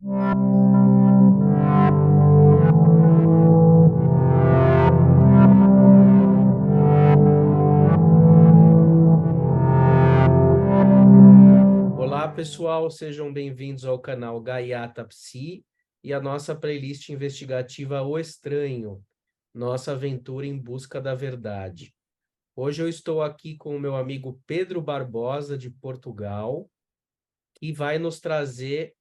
Olá, pessoal, sejam bem-vindos ao canal Gaiata Psi e a nossa playlist investigativa O Estranho, nossa aventura em busca da verdade. Hoje eu estou aqui com o meu amigo Pedro Barbosa, de Portugal, que vai nos trazer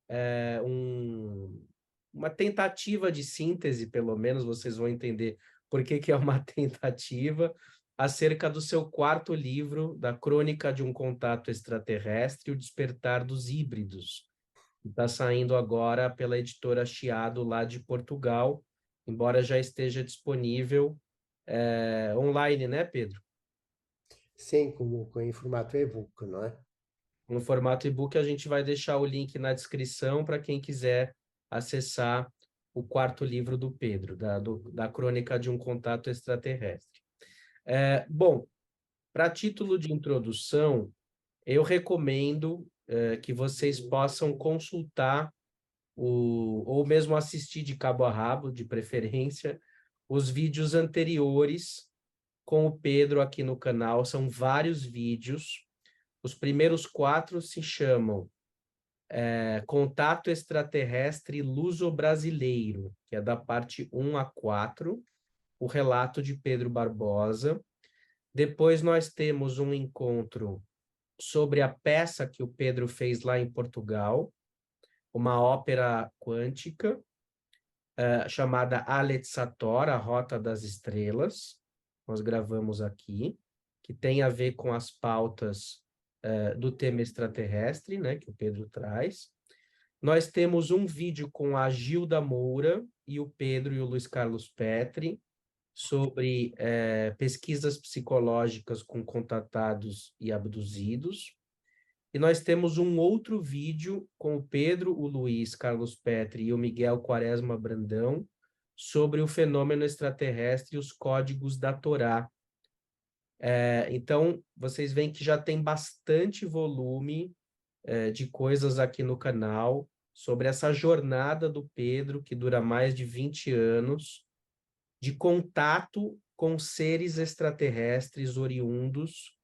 uma tentativa de síntese, pelo menos vocês vão entender por que que é uma tentativa, acerca do seu quarto livro, da Crônica de um Contato Extraterrestre, O Despertar dos Híbridos, que está saindo agora pela editora Chiado, lá de Portugal, embora já esteja disponível online, né, Pedro? Sim, em formato e-book, não é? No formato e-book, a gente vai deixar o link na descrição para quem quiser acessar o quarto livro do Pedro, da Crônica de um Contato Extraterrestre. Bom, para título de introdução, eu recomendo que vocês possam consultar ou mesmo assistir de cabo a rabo, de preferência, os vídeos anteriores com o Pedro aqui no canal. São vários vídeos. Os primeiros 4 se chamam Contato Extraterrestre Luso-Brasileiro, que é da parte 1 a 4, o relato de Pedro Barbosa. Depois nós temos um encontro sobre a peça que o Pedro fez lá em Portugal, uma ópera quântica, chamada Alet Sator, a Rota das Estrelas. Nós gravamos aqui, que tem a ver com as pautas do tema extraterrestre, né, que o Pedro traz. Nós temos um vídeo com a Gilda Moura e o Pedro e o Luiz Carlos Petri sobre pesquisas psicológicas com contatados e abduzidos. E nós temos um outro vídeo com o Pedro, o Luiz Carlos Petri e o Miguel Quaresma Brandão sobre o fenômeno extraterrestre e os códigos da Torá. Então, vocês veem que já tem bastante volume de coisas aqui no canal sobre essa jornada do Pedro, que dura mais de 20 anos, de contato com seres extraterrestres oriundos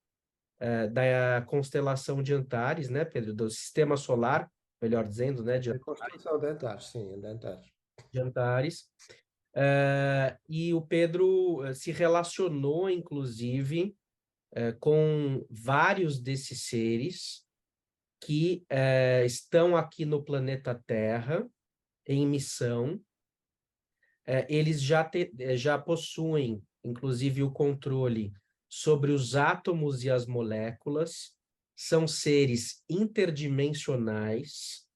da constelação de Antares, né, Pedro? Do sistema solar, melhor dizendo, né, A construção de Antares, sim, de Antares. de Antares. E o Pedro se relacionou, inclusive, com vários desses seres que estão aqui no planeta Terra em missão. Eles já possuem, inclusive, o controle sobre os átomos e as moléculas, são seres interdimensionais,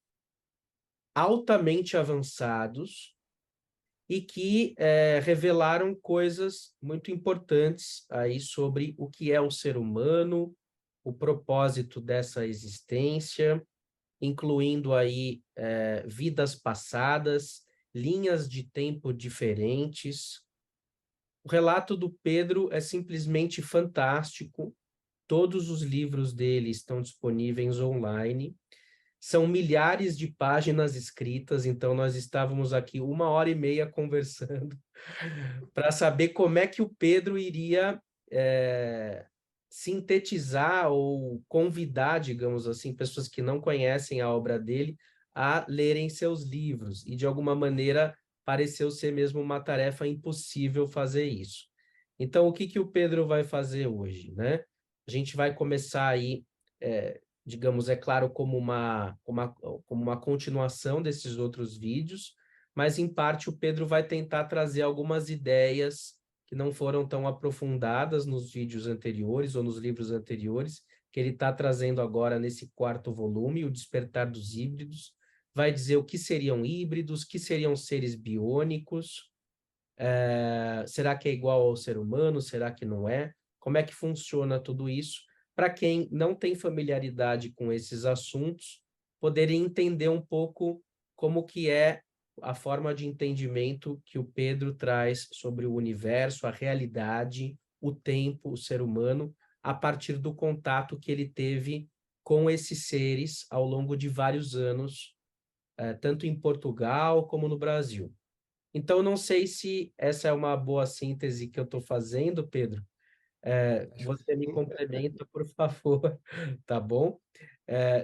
altamente avançados e que revelaram coisas muito importantes aí sobre o que é o ser humano, o propósito dessa existência, incluindo aí vidas passadas, linhas de tempo diferentes. O relato do Pedro é simplesmente fantástico. Todos os livros dele estão disponíveis online. São milhares de páginas escritas, então nós estávamos aqui 1h30 conversando para saber como é que o Pedro iria sintetizar ou convidar, digamos assim, pessoas que não conhecem a obra dele a lerem seus livros. E, de alguma maneira, pareceu ser mesmo uma tarefa impossível fazer isso. Então, o que que o Pedro vai fazer hoje, né? A gente vai começar aí, digamos, é claro, como uma continuação desses outros vídeos, mas, em parte, o Pedro vai tentar trazer algumas ideias que não foram tão aprofundadas nos vídeos anteriores ou nos livros anteriores, que ele está trazendo agora nesse quarto volume, O Despertar dos Híbridos. Vai dizer o que seriam híbridos, o que seriam seres biônicos, será que é igual ao ser humano, será que não é? Como é que funciona tudo isso? Para quem não tem familiaridade com esses assuntos, poderem entender um pouco como que é a forma de entendimento que o Pedro traz sobre o universo, a realidade, o tempo, o ser humano, a partir do contato que ele teve com esses seres ao longo de vários anos tanto em Portugal como no Brasil. Então, não sei se essa é uma boa síntese que eu estou fazendo, Pedro. Acho que Você me sim. complementa, por favor, tá bom?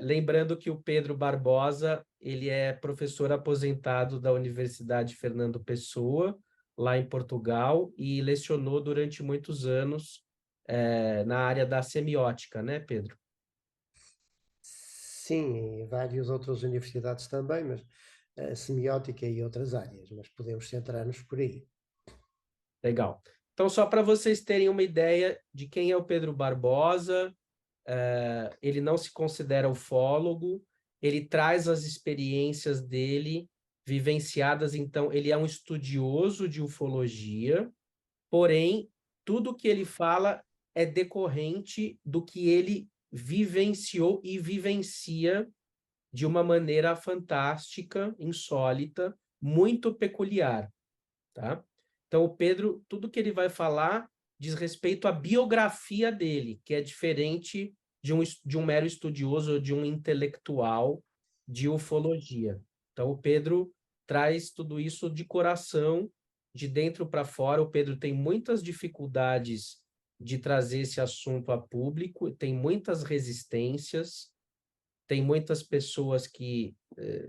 Lembrando que o Pedro Barbosa, ele é professor aposentado da Universidade Fernando Pessoa, lá em Portugal, e lecionou durante muitos anos, na área da semiótica, né, Pedro? Sim, em várias outras universidades também, mas a semiótica e outras áreas, mas podemos centrar-nos por aí. Legal. Então, só para vocês terem uma ideia de quem é o Pedro Barbosa, ele não se considera ufólogo, ele traz as experiências dele vivenciadas, então, ele é um estudioso de ufologia, porém, tudo que ele fala é decorrente do que ele vivenciou e vivencia de uma maneira fantástica, insólita, muito peculiar, tá? Então, o Pedro, tudo que ele vai falar diz respeito à biografia dele, que é diferente de um mero estudioso ou de um intelectual de ufologia. Então, o Pedro traz tudo isso de coração, de dentro para fora. O Pedro tem muitas dificuldades de trazer esse assunto a público, tem muitas resistências, tem muitas pessoas que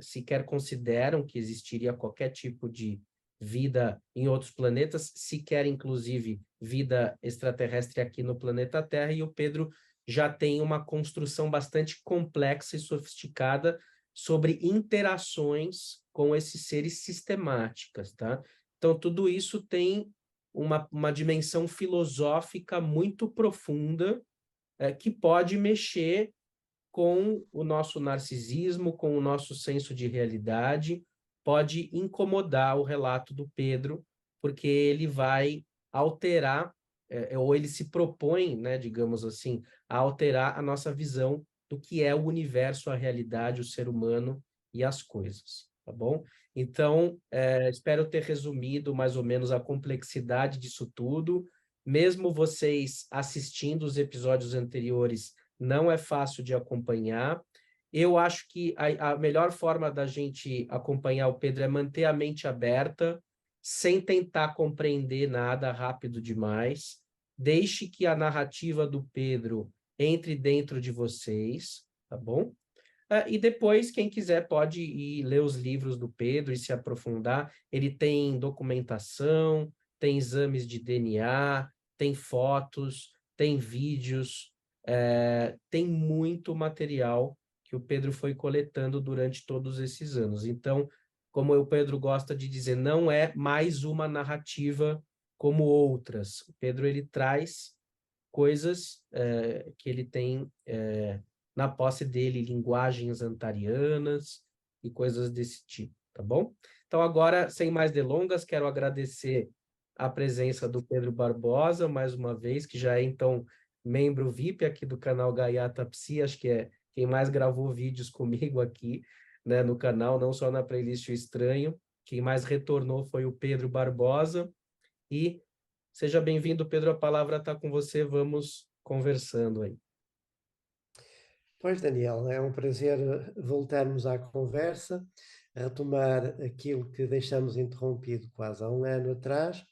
sequer consideram que existiria qualquer tipo de vida em outros planetas, sequer inclusive vida extraterrestre aqui no planeta Terra, e o Pedro já tem uma construção bastante complexa e sofisticada sobre interações com esses seres sistemáticas, tá? Então, tudo isso tem uma dimensão filosófica muito profunda, que pode mexer com o nosso narcisismo, com o nosso senso de realidade, pode incomodar o relato do Pedro, porque ele vai alterar, ou ele se propõe, né, digamos assim, a alterar a nossa visão do que é o universo, a realidade, o ser humano e as coisas, tá bom? Então, espero ter resumido mais ou menos a complexidade disso tudo. Mesmo vocês assistindo os episódios anteriores, não é fácil de acompanhar. Eu acho que a melhor forma da gente acompanhar o Pedro é manter a mente aberta, sem tentar compreender nada rápido demais. Deixe que a narrativa do Pedro entre dentro de vocês, tá bom? E depois, quem quiser pode ir ler os livros do Pedro e se aprofundar. Ele tem documentação, tem exames de DNA, tem fotos, tem vídeos, tem muito material que o Pedro foi coletando durante todos esses anos. Então, como o Pedro gosta de dizer, não é mais uma narrativa como outras. O Pedro ele traz coisas que ele tem na posse dele, linguagens antarianas e coisas desse tipo, tá bom? Então, agora, sem mais delongas, quero agradecer a presença do Pedro Barbosa, mais uma vez, que já é, então, membro VIP aqui do canal Gaiata Psi, acho que é quem mais gravou vídeos comigo aqui, né, no canal, não só na playlist O Estranho. Quem mais retornou foi o Pedro Barbosa. E seja bem-vindo, Pedro, a palavra está com você, vamos conversando aí. Pois, Daniel, é um prazer voltarmos à conversa, a retomar aquilo que deixamos interrompido quase há um ano atrás.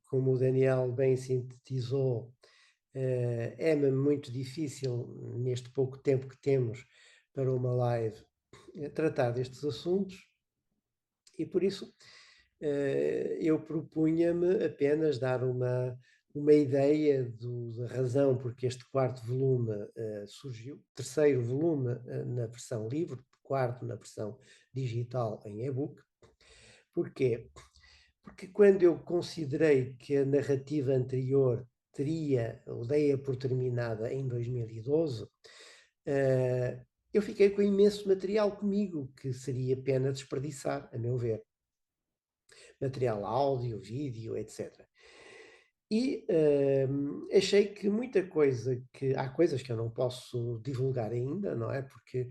Como o Daniel bem sintetizou, é-me muito difícil, neste pouco tempo que temos para uma live, tratar destes assuntos, e por isso eu propunha-me apenas dar uma ideia da razão porque este quarto volume surgiu, terceiro volume na versão livre, quarto na versão digital em e-book. Porquê? Porque quando eu considerei que a narrativa anterior teria, ou dei-a por terminada em 2012, eu fiquei com imenso material comigo, que seria pena desperdiçar, a meu ver. Material áudio, vídeo, etc. E achei que muita coisa há coisas que eu não posso divulgar ainda, não é? Porque,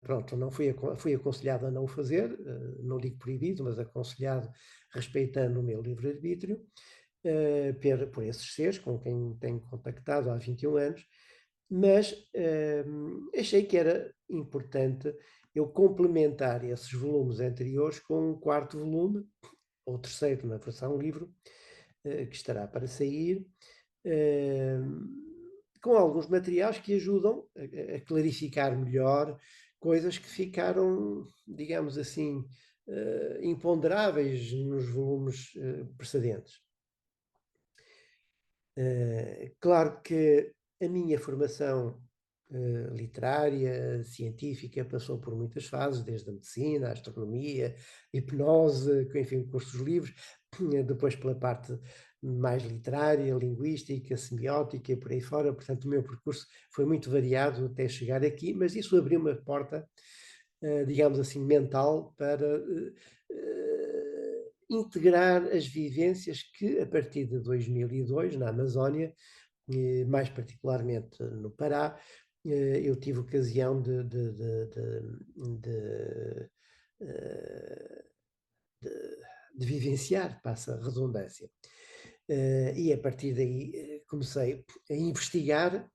pronto, não fui aconselhado a não o fazer, não digo proibido, mas aconselhado respeitando o meu livre-arbítrio, por esses seres com quem tenho contactado há 21 anos, mas achei que era importante eu complementar esses volumes anteriores com um quarto volume, ou terceiro na versão livro, que estará para sair, eh, com alguns materiais que ajudam a clarificar melhor coisas que ficaram, digamos assim, imponderáveis nos volumes precedentes. Claro que a minha formação literária, científica, passou por muitas fases, desde a medicina, a astronomia, hipnose, enfim, cursos livres, depois pela parte mais literária, linguística, semiótica e por aí fora. Portanto, o meu percurso foi muito variado até chegar aqui, mas isso abriu uma porta, digamos assim, mental para integrar as vivências que, a partir de 2002, na Amazónia, mais particularmente no Pará, eu tive ocasião de, eh, de vivenciar, passa a redundância. E a partir daí comecei a investigar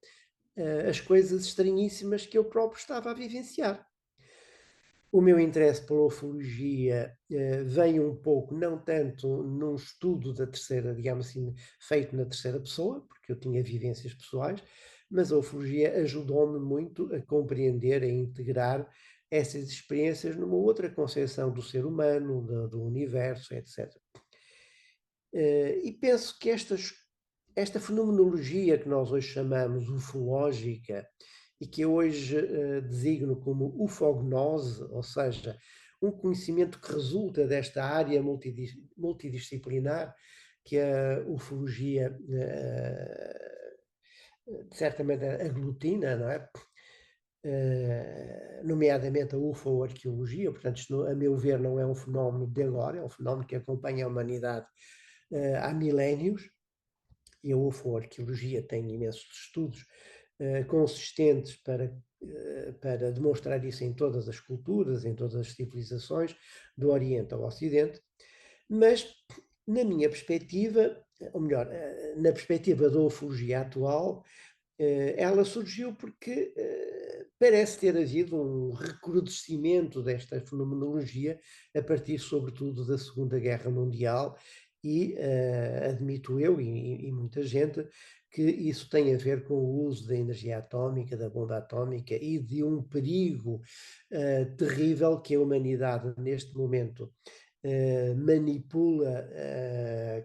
as coisas estranhíssimas que eu próprio estava a vivenciar. O meu interesse pela ufologia vem um pouco, não tanto num estudo da terceira, digamos assim, feito na terceira pessoa, porque eu tinha vivências pessoais, mas a ufologia ajudou-me muito a compreender, a integrar essas experiências numa outra concepção do ser humano, do universo, etc. E penso que esta fenomenologia que nós hoje chamamos ufológica e que eu hoje designo como ufognose, ou seja, um conhecimento que resulta desta área multidisciplinar que a ufologia, de certa maneira, aglutina, não é? Nomeadamente a UFO-arqueologia, portanto, isto, a meu ver, não é um fenómeno de agora, é um fenómeno que acompanha a humanidade há milénios, e a UFO-arqueologia tem imensos estudos consistentes para demonstrar isso em todas as culturas, em todas as civilizações, do Oriente ao Ocidente, mas na minha perspectiva, ou melhor, na perspectiva da ufologia atual, ela surgiu porque parece ter havido um recrudescimento desta fenomenologia a partir, sobretudo, da Segunda Guerra Mundial e admito eu e muita gente que isso tem a ver com o uso da energia atómica, da bomba atómica e de um perigo terrível que a humanidade neste momento manipula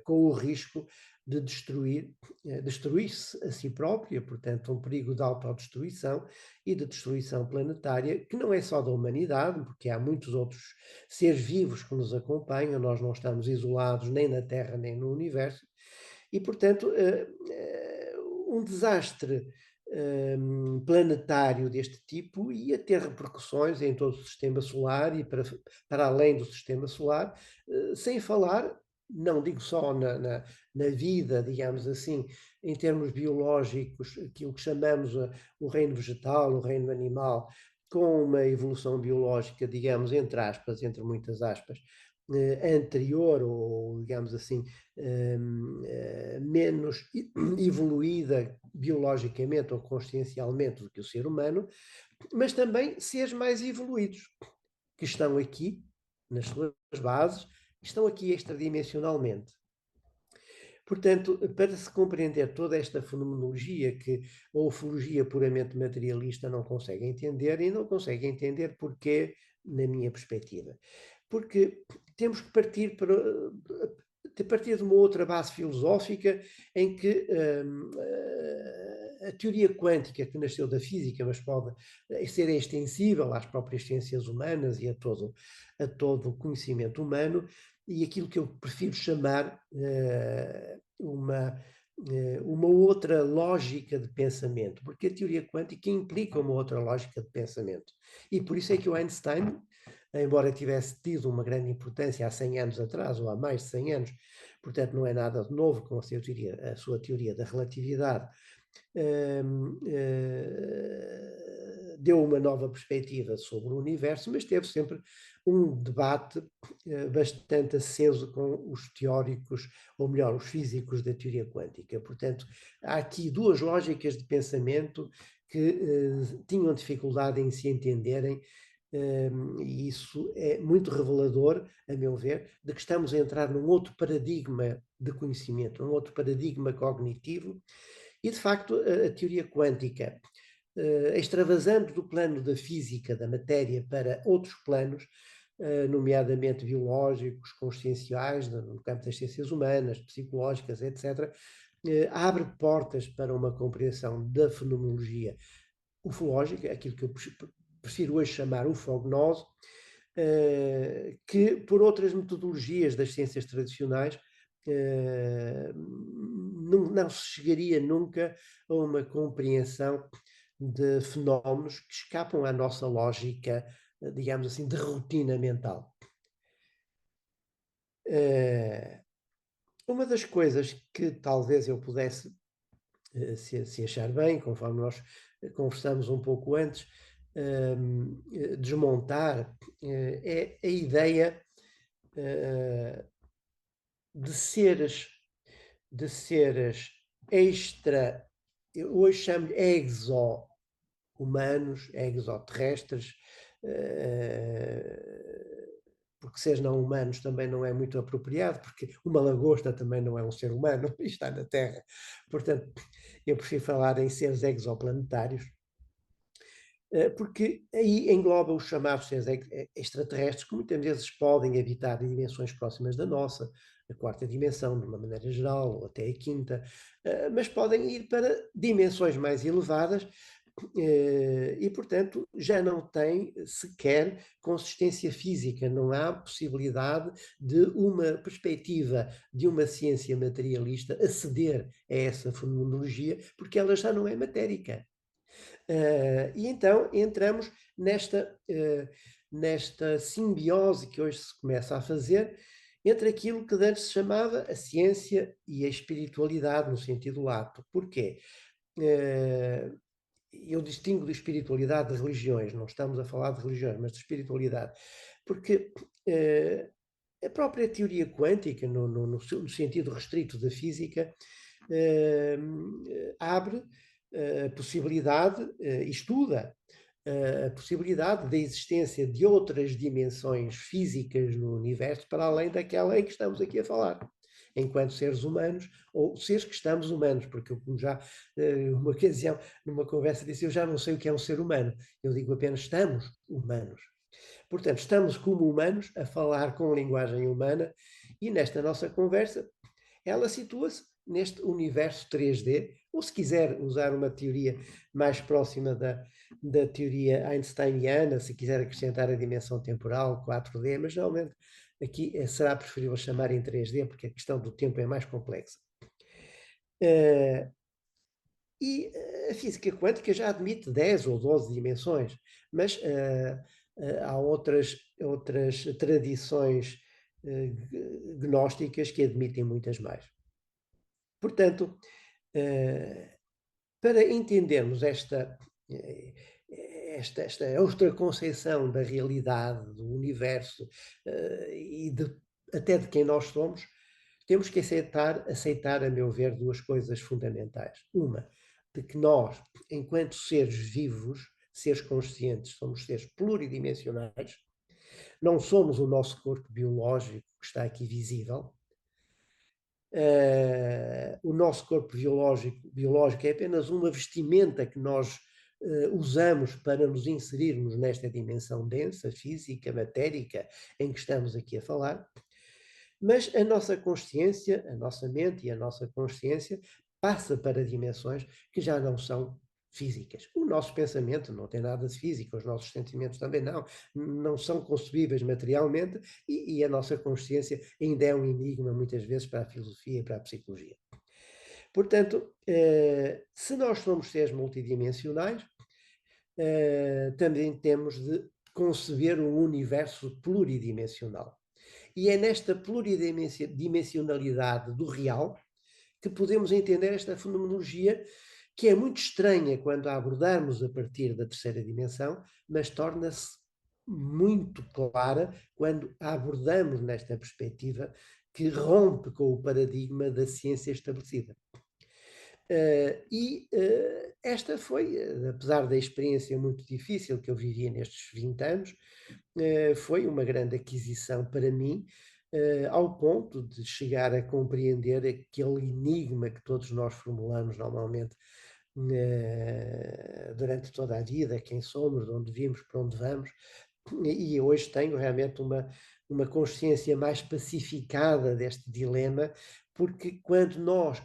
com o risco de destruir-se a si própria, portanto, um perigo de autodestruição e de destruição planetária, que não é só da humanidade, porque há muitos outros seres vivos que nos acompanham, nós não estamos isolados nem na Terra nem no universo, e, portanto, um desastre planetário deste tipo ia ter repercussões em todo o sistema solar e para além do sistema solar, sem falar, não digo só na vida, digamos assim, em termos biológicos, aquilo que chamamos o reino vegetal, o reino animal, com uma evolução biológica, digamos, entre aspas, entre muitas aspas, anterior ou, digamos assim, menos evoluída biologicamente ou consciencialmente do que o ser humano, mas também seres mais evoluídos, que estão aqui, nas suas bases, estão aqui extradimensionalmente. Portanto, para se compreender toda esta fenomenologia que a ufologia puramente materialista não consegue entender, e não consegue entender porquê, na minha perspectiva. Porque temos que partir de partir de uma outra base filosófica em que a teoria quântica, que nasceu da física, mas pode ser extensível às próprias ciências humanas e a todo o conhecimento humano, e aquilo que eu prefiro chamar uma outra lógica de pensamento, porque a teoria quântica implica uma outra lógica de pensamento. E por isso é que o Einstein, embora tivesse tido uma grande importância há 100 anos atrás, ou há mais de 100 anos, portanto não é nada de novo com a sua teoria da relatividade, deu uma nova perspectiva sobre o universo, mas teve sempre um debate bastante aceso com os teóricos, ou melhor, os físicos da teoria quântica. Portanto, há aqui duas lógicas de pensamento que tinham dificuldade em se entenderem, e isso é muito revelador, a meu ver, de que estamos a entrar num outro paradigma de conhecimento, num outro paradigma cognitivo, e de facto a teoria quântica, extravasando do plano da física, da matéria, para outros planos, nomeadamente biológicos, conscienciais, no campo das ciências humanas, psicológicas, etc., abre portas para uma compreensão da fenomenologia ufológica, aquilo que eu prefiro hoje chamar ufognose, que por outras metodologias das ciências tradicionais não se chegaria nunca a uma compreensão de fenómenos que escapam à nossa lógica, digamos assim, de rotina mental. Uma das coisas que talvez eu pudesse, se achar bem, conforme nós conversamos um pouco antes, desmontar, é a ideia de seres extra, eu hoje chamo exo-humanos, exoterrestres, porque seres não humanos também não é muito apropriado, porque uma lagosta também não é um ser humano e está na Terra. Portanto, eu prefiro falar em seres exoplanetários, porque aí engloba os chamados seres extraterrestres, que muitas vezes podem habitar em dimensões próximas da nossa, a quarta dimensão, de uma maneira geral, ou até a quinta, mas podem ir para dimensões mais elevadas, e, portanto, já não tem sequer consistência física, não há possibilidade de uma perspectiva de uma ciência materialista aceder a essa fenomenologia, porque ela já não é matérica. E então entramos nesta simbiose que hoje se começa a fazer entre aquilo que antes se chamava a ciência e a espiritualidade, no sentido lato. Porquê? Eu distingo de espiritualidade de religiões, não estamos a falar de religiões, mas de espiritualidade, porque a própria teoria quântica, no sentido restrito da física, abre a possibilidade, estuda a possibilidade da existência de outras dimensões físicas no universo para além daquela em que estamos aqui a falar, enquanto seres humanos, ou seres que estamos humanos, porque eu, como já uma ocasião, numa conversa, disse, eu já não sei o que é um ser humano, eu digo apenas estamos humanos. Portanto, estamos como humanos a falar com linguagem humana e nesta nossa conversa ela situa-se neste universo 3D, ou se quiser usar uma teoria mais próxima da teoria einsteiniana, se quiser acrescentar a dimensão temporal, 4D, mas normalmente aqui será preferível chamar em 3D, porque a questão do tempo é mais complexa. E a física quântica já admite 10 ou 12 dimensões, mas há outras tradições gnósticas que admitem muitas mais. Portanto, para entendermos esta outra concepção da realidade, do universo e até de quem nós somos, temos que aceitar, a meu ver, duas coisas fundamentais. Uma, de que nós, enquanto seres vivos, seres conscientes, somos seres pluridimensionais, não somos o nosso corpo biológico que está aqui visível. O nosso corpo biológico é apenas uma vestimenta que nós usamos para nos inserirmos nesta dimensão densa, física, matérica, em que estamos aqui a falar. Mas a nossa consciência, a nossa mente e a nossa consciência passa para dimensões que já não são físicas. O nosso pensamento não tem nada de físico, os nossos sentimentos também não são concebíveis materialmente e a nossa consciência ainda é um enigma muitas vezes para a filosofia e para a psicologia. Portanto, se nós somos seres multidimensionais, também temos de conceber um universo pluridimensional. E é nesta pluridimensionalidade do real que podemos entender esta fenomenologia, que é muito estranha quando a abordarmos a partir da terceira dimensão, mas torna-se muito clara quando a abordamos nesta perspectiva que rompe com o paradigma da ciência estabelecida. Esta foi, apesar da experiência muito difícil que eu vivi nestes 20 anos, foi uma grande aquisição para mim, ao ponto de chegar a compreender aquele enigma que todos nós formulamos normalmente durante toda a vida, quem somos, de onde vimos, para onde vamos, e hoje tenho realmente uma consciência mais pacificada deste dilema, porque quando nós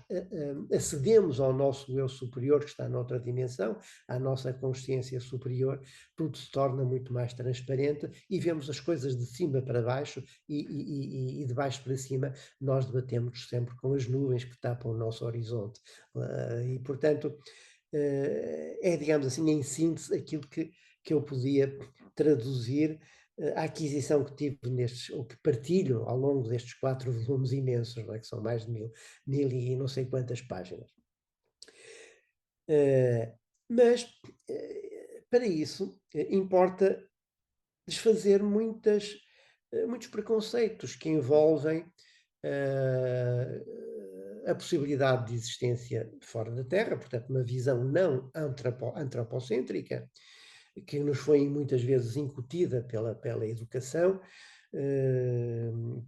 acedemos ao nosso eu superior, que está noutra dimensão, à nossa consciência superior, tudo se torna muito mais transparente e vemos as coisas de cima para baixo e de baixo para cima nós debatemos sempre com as nuvens que tapam o nosso horizonte. E, portanto, é, digamos assim, em síntese, aquilo que eu podia traduzir a aquisição que tive nestes, ou que partilho ao longo destes 4 volumes imensos, não é? Que são mais de mil e não sei quantas páginas. Eh, mas, para isso, importa desfazer muitos preconceitos que envolvem eh, a possibilidade de existência fora da Terra, portanto, uma visão não antropocêntrica, que nos foi muitas vezes incutida pela educação,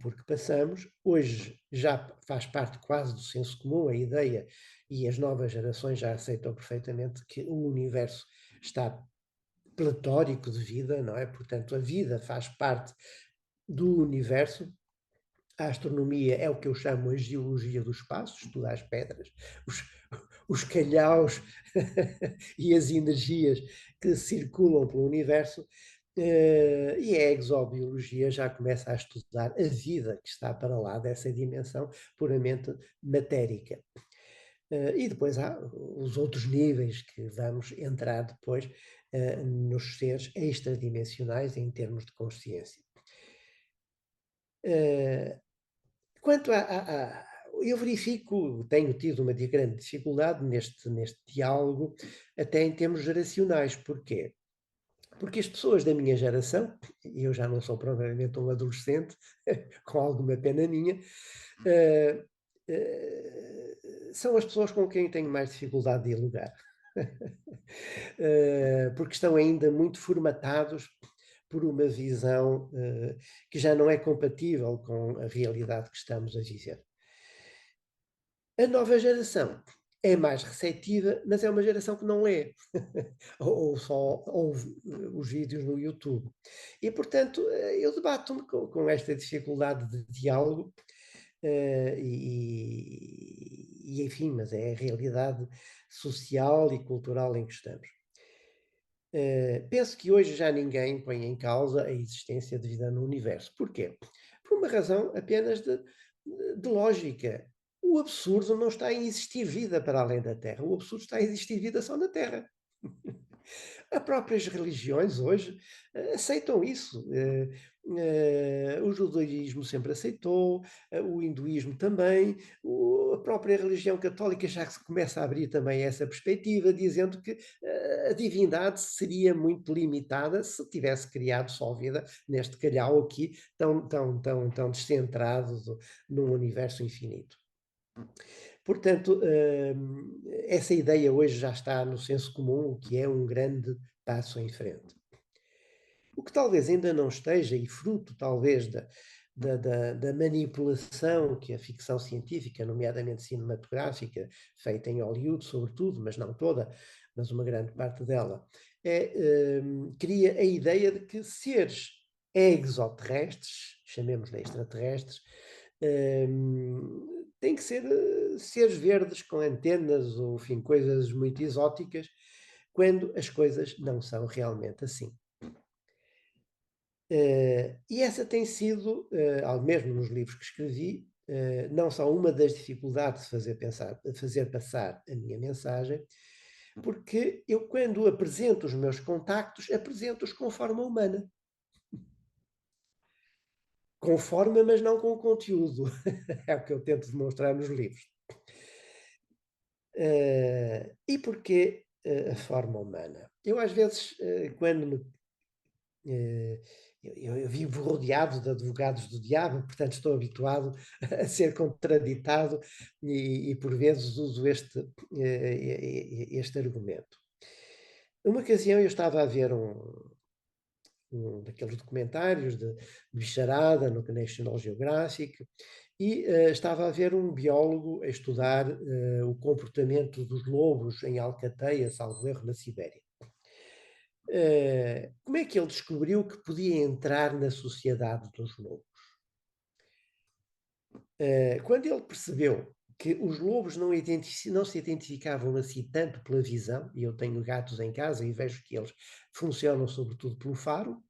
porque passamos. Hoje já faz parte quase do senso comum a ideia, e as novas gerações já aceitam perfeitamente que o universo está pletórico de vida, não é? Portanto, a vida faz parte do universo. A astronomia é o que eu chamo a geologia do espaço, estuda as pedras, os, os calhaus e as energias que circulam pelo universo, e a exobiologia já começa a estudar a vida que está para lá dessa dimensão puramente matérica. E depois há os outros níveis que vamos entrar depois nos seres extradimensionais em termos de consciência. Uh, Quanto eu verifico, tenho tido uma grande dificuldade neste diálogo, até em termos geracionais. Porquê? Porque as pessoas da minha geração, e eu já não sou provavelmente um adolescente, com alguma pena minha, eh, são as pessoas com quem tenho mais dificuldade de dialogar. Porque estão ainda muito formatados por uma visão que já não é compatível com a realidade que estamos a viver. A nova geração é mais receptiva, mas é uma geração que não lê, ou só ouve os vídeos no YouTube. E, portanto, eu debato-me com esta dificuldade de diálogo, enfim, mas é a realidade social e cultural em que estamos. Penso que hoje já ninguém põe em causa a existência de vida no universo. Porquê? Por uma razão apenas de lógica. O absurdo não está em existir vida para além da Terra. O absurdo está em existir vida só na Terra. As próprias religiões hoje aceitam isso. O judaísmo sempre aceitou, o hinduísmo também, a própria religião católica já se começa a abrir também essa perspectiva, dizendo que a divindade seria muito limitada se tivesse criado só vida neste calhau aqui tão descentrado num universo infinito. Portanto, essa ideia hoje já está no senso comum, o que é um grande passo em frente. O que talvez ainda não esteja, e fruto talvez da manipulação que a ficção científica, nomeadamente cinematográfica, feita em Hollywood sobretudo, mas não toda, mas uma grande parte dela, cria a ideia de que seres exoterrestres, chamemos-lhe extraterrestres, têm que ser seres verdes com antenas ou, enfim, coisas muito exóticas, quando as coisas não são realmente assim. E essa tem sido, ao mesmo nos livros que escrevi, não só uma das dificuldades de fazer passar a minha mensagem, porque eu, quando apresento os meus contactos, apresento-os com forma humana. Com forma, mas não com conteúdo. É o que eu tento demonstrar nos livros. E porquê a forma humana? Eu, às vezes, quando me eu vivo rodeado de advogados do diabo, portanto estou habituado a ser contraditado e por vezes uso este argumento. Uma ocasião eu estava a ver um daqueles documentários de bicharada no National Geographic e estava a ver um biólogo a estudar o comportamento dos lobos em Alcateia, salvo erro, na Sibéria. Como é que ele descobriu que podia entrar na sociedade dos lobos? Quando ele percebeu que os lobos não se identificavam assim tanto pela visão, e eu tenho gatos em casa e vejo que eles funcionam sobretudo pelo faro,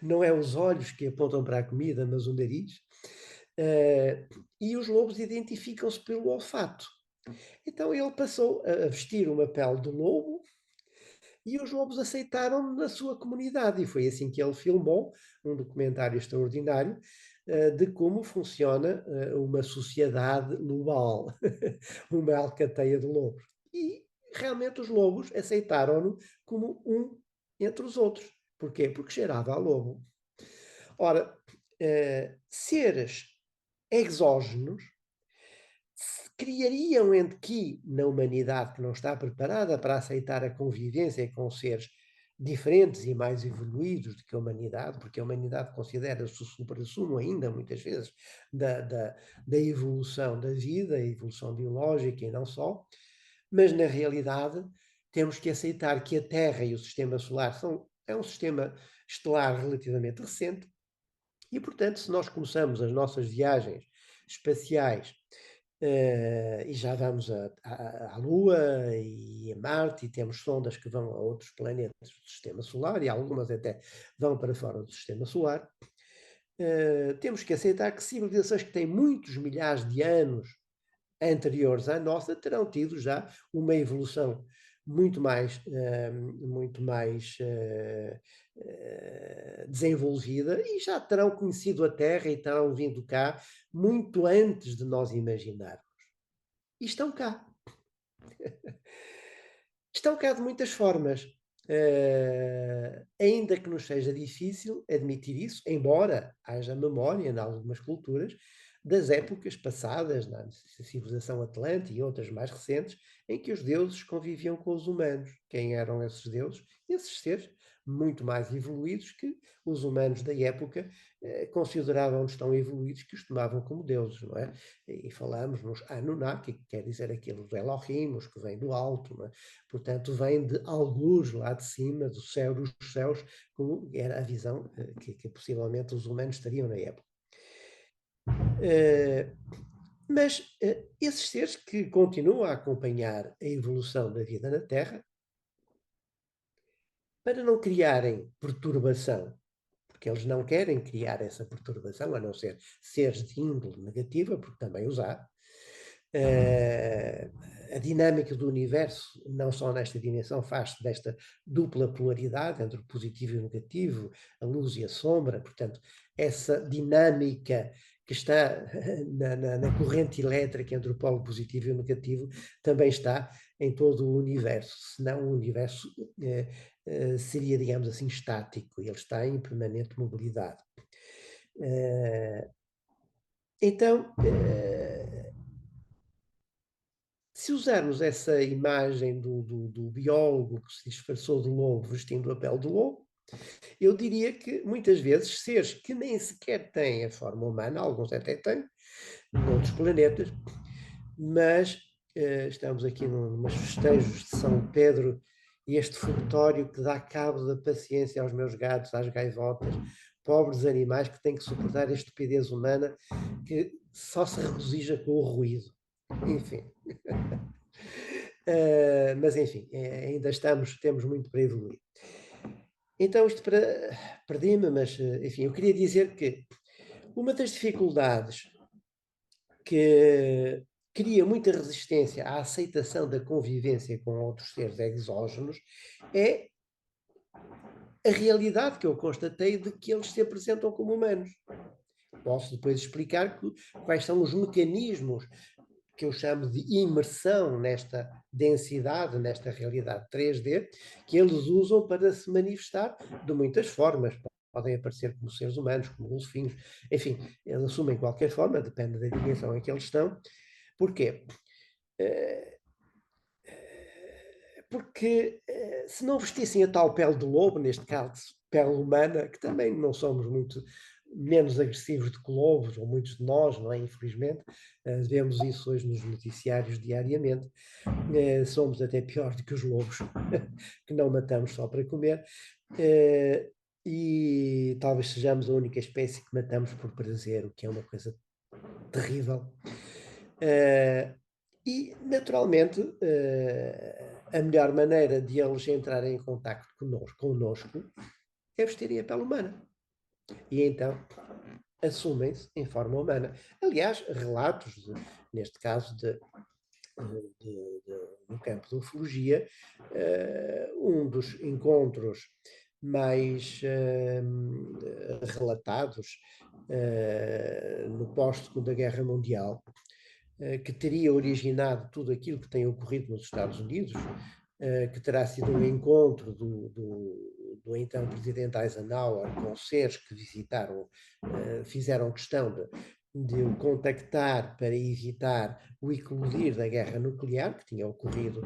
não é os olhos que apontam para a comida, mas o nariz, e os lobos identificam-se pelo olfato. Então ele passou a vestir uma pele de lobo e os lobos aceitaram na sua comunidade. E foi assim que ele filmou um documentário extraordinário de como funciona uma sociedade lobal, uma alcateia de lobos. E realmente os lobos aceitaram-no como um entre os outros. Porquê? Porque cheirava a lobo. Ora, seres exógenos criariam em que, na humanidade que não está preparada para aceitar a convivência com seres diferentes e mais evoluídos do que a humanidade, porque a humanidade considera-se o supra-sumo ainda, muitas vezes, da evolução da vida, a evolução biológica e não só, mas na realidade temos que aceitar que a Terra e o Sistema Solar é um sistema estelar relativamente recente e, portanto, se nós começamos as nossas viagens espaciais e já vamos à Lua e a Marte, e temos sondas que vão a outros planetas do Sistema Solar, e algumas até vão para fora do Sistema Solar. Temos que aceitar que civilizações que têm muitos milhares de anos anteriores à nossa terão tido já uma evolução muito mais desenvolvida e já terão conhecido a Terra e terão vindo cá muito antes de nós imaginarmos. E estão cá. Estão cá de muitas formas. Ainda que nos seja difícil admitir isso, embora haja memória em algumas culturas das épocas passadas, na civilização atlântica e outras mais recentes, em que os deuses conviviam com os humanos. Quem eram esses deuses? Esses seres muito mais evoluídos que os humanos da época consideravam-nos tão evoluídos que os tomavam como deuses, não é? E falamos nos Anunnaki, que quer dizer aqueles Elohim, os que vêm do alto, não é? Portanto, vem de algures lá de cima, do céu dos céus, como era a visão que possivelmente os humanos teriam na época. Mas esses seres que continuam a acompanhar a evolução da vida na Terra, para não criarem perturbação, porque eles não querem criar essa perturbação, a não ser seres de índole negativa, porque também os há, a dinâmica do universo, não só nesta dimensão, faz-se desta dupla polaridade entre o positivo e o negativo, a luz e a sombra, portanto, essa dinâmica que está na corrente elétrica entre o polo positivo e o negativo também está em todo o universo, senão o universo seria, digamos assim, estático, ele está em permanente mobilidade. Então, se usarmos essa imagem do biólogo que se disfarçou de lobo vestindo a pele de lobo, eu diria que muitas vezes seres que nem sequer têm a forma humana, alguns até têm, noutros planetas, mas estamos aqui numas festejos de São Pedro e este fogotório que dá cabo da paciência aos meus gatos, às gaivotas, pobres animais que têm que suportar a estupidez humana que só se regozija com o ruído. Enfim. Mas enfim, ainda temos muito para evoluir. Então, isto perdi-me, mas enfim, eu queria dizer que uma das dificuldades que cria muita resistência à aceitação da convivência com outros seres exógenos é a realidade que eu constatei de que eles se apresentam como humanos. Posso depois explicar quais são os mecanismos que eu chamo de imersão nesta densidade, nesta realidade 3D, que eles usam para se manifestar de muitas formas. podem aparecer como seres humanos, como golfinhos, enfim, eles assumem qualquer forma, depende da dimensão em que eles estão. Porquê? Eh, Porque se não vestissem a tal pele de lobo, neste caso pele humana, que também não somos muito menos agressivos do que lobos, ou muitos de nós, não é? Infelizmente, vemos isso hoje nos noticiários diariamente. Somos até pior do que os lobos, que não matamos só para comer. E talvez sejamos a única espécie que matamos por prazer, o que é uma coisa terrível. E, naturalmente, a melhor maneira de eles entrarem em contacto connosco é vestirem a pele humana. E então assumem-se em forma humana. Aliás, relatos, neste caso, no campo da ufologia, um dos encontros mais relatados no pós-Segunda Guerra Mundial, que teria originado tudo aquilo que tem ocorrido nos Estados Unidos, que terá sido um encontro do então presidente Eisenhower com seres que visitaram, fizeram questão de o contactar para evitar o eclodir da guerra nuclear, que tinha ocorrido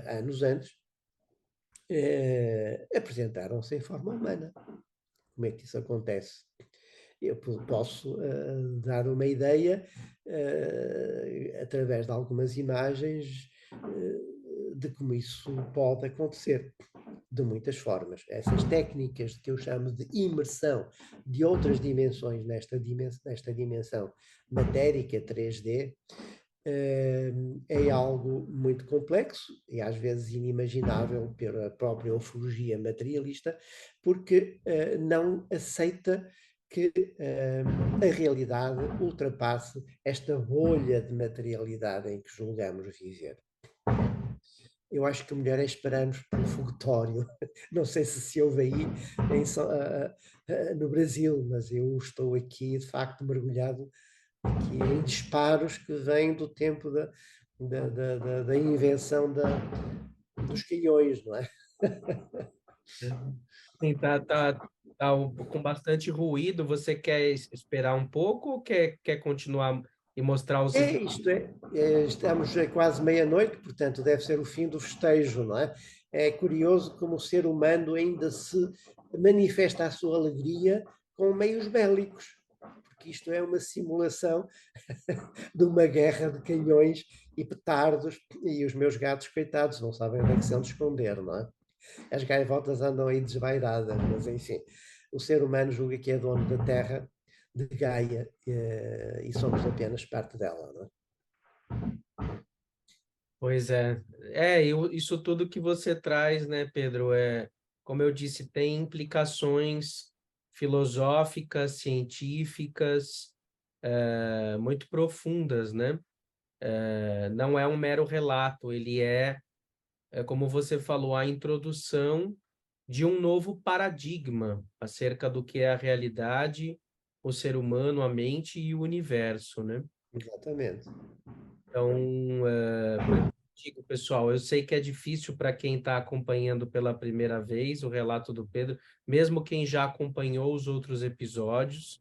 anos antes, apresentaram-se em forma humana. Como é que isso acontece? Eu posso dar uma ideia através de algumas imagens de como isso pode acontecer de muitas formas. Essas técnicas que eu chamo de imersão de outras dimensões nesta dimensão matérica 3D é algo muito complexo e às vezes inimaginável pela própria ufologia materialista, porque não aceita que a realidade ultrapasse esta bolha de materialidade em que julgamos viver. Eu acho que o melhor é esperarmos pelo foguetório. Não sei se houve aí no Brasil, mas eu estou aqui de facto mergulhado aqui em disparos que vêm do tempo da invenção dos canhões, não é? Sim, com bastante ruído. Você quer esperar um pouco ou quer continuar e mostrar os Estamos a quase meia-noite, portanto deve ser o fim do festejo, não é? É curioso como o ser humano ainda se manifesta a sua alegria com meios bélicos, porque isto é uma simulação de uma guerra de canhões e petardos, e os meus gatos, coitados, não sabem onde é que se hão de esconder, não é? As gaivotas andam aí desvairadas, mas enfim, o ser humano julga que é dono da terra de Gaia e somos apenas parte dela, não é? Pois é. Isso tudo que você traz, né, Pedro, como eu disse, tem implicações filosóficas, científicas, muito profundas, né? Não é um mero relato, ele como você falou, a introdução de um novo paradigma acerca do que é a realidade, o ser humano, a mente e o universo, né? Exatamente. Então, por isso que eu digo, pessoal, eu sei que é difícil para quem está acompanhando pela primeira vez o relato do Pedro, mesmo quem já acompanhou os outros episódios,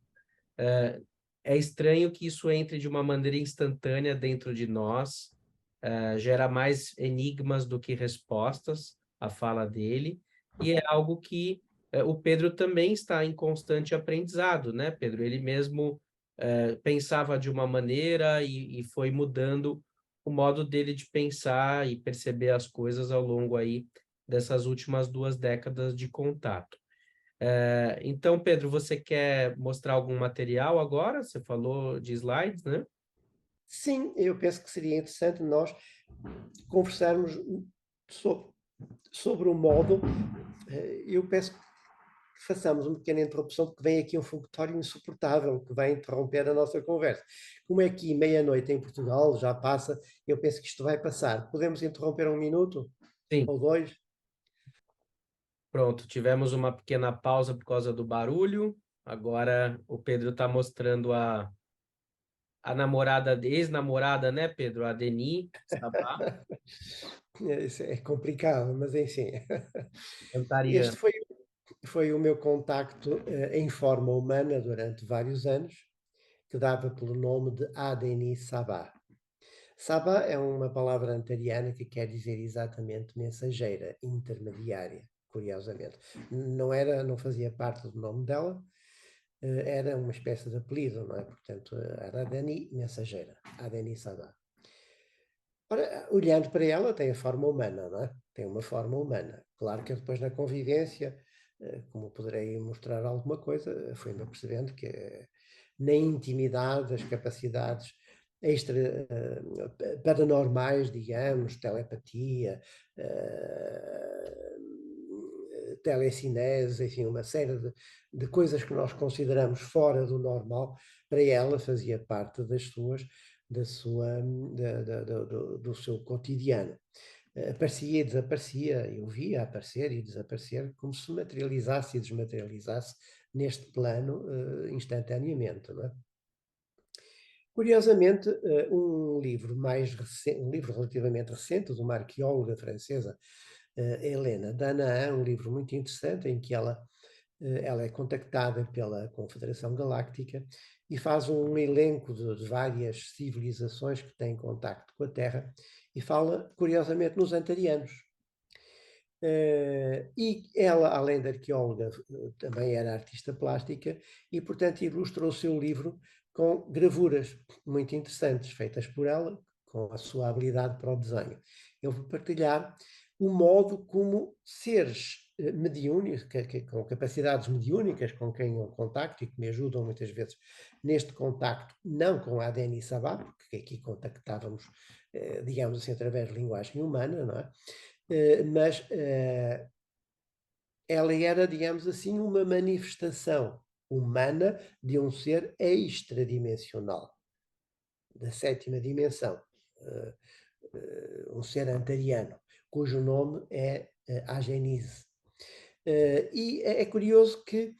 é estranho que isso entre de uma maneira instantânea dentro de nós, gera mais enigmas do que respostas, a fala dele, e é algo que o Pedro também está em constante aprendizado, né, Pedro? Ele mesmo pensava de uma maneira e foi mudando o modo dele de pensar e perceber as coisas ao longo aí dessas últimas 2 décadas de contato. Então, Pedro, você quer mostrar algum material agora? Você falou de slides, né? Sim, eu penso que seria interessante nós conversarmos sobre, sobre o modo. Eu peço que façamos uma pequena interrupção, porque vem aqui um foguetório insuportável que vai interromper a nossa conversa. Como é que meia-noite em Portugal já passa, eu penso que isto vai passar. Podemos interromper um minuto Sim. ou dois? Pronto, tivemos uma pequena pausa por causa do barulho. Agora o Pedro está mostrando a namorada, ex-namorada, né, Pedro? A Deni Sabá, Isso é complicado, mas enfim. cantariana. Este foi, foi o meu contacto em forma humana durante vários anos, que dava pelo nome de Adeni Sabah. Sabah é uma palavra antariana que quer dizer exatamente mensageira, intermediária, curiosamente. Não fazia parte do nome dela, era uma espécie de apelido, não é? Portanto, era Adeni, mensageira, Adeni Sabah. Ora, olhando para ela, tem a forma humana, não é? Tem uma forma humana. Claro que depois na convivência, como poderei mostrar alguma coisa, fui-me apercebendo que na intimidade, as capacidades extra, paranormais, digamos, telepatia, telecinese, enfim, uma série de coisas que nós consideramos fora do normal, para ela fazia parte do seu cotidiano. Aparecia e desaparecia, eu via aparecer e desaparecer, como se materializasse e desmaterializasse neste plano instantaneamente, não é? Curiosamente, um livro relativamente recente, de uma arqueóloga francesa, Helena Danaan, um livro muito interessante em que ela é contactada pela Confederação Galáctica e faz um elenco de várias civilizações que têm contacto com a Terra e fala, curiosamente, nos antarianos. E ela, além de arqueóloga, também era artista plástica e, portanto, ilustrou o seu livro com gravuras muito interessantes, feitas por ela, com a sua habilidade para o desenho. Eu vou partilhar o modo como seres mediúnicos, com capacidades mediúnicas, com quem eu contacto e que me ajudam muitas vezes neste contacto, não com a Adeni Sabah, porque aqui contactávamos, digamos assim, através de linguagem humana, não é? Mas ela era, digamos assim, uma manifestação humana de um ser extradimensional, da sétima dimensão, um ser antariano, cujo nome é Agenise. E é curioso que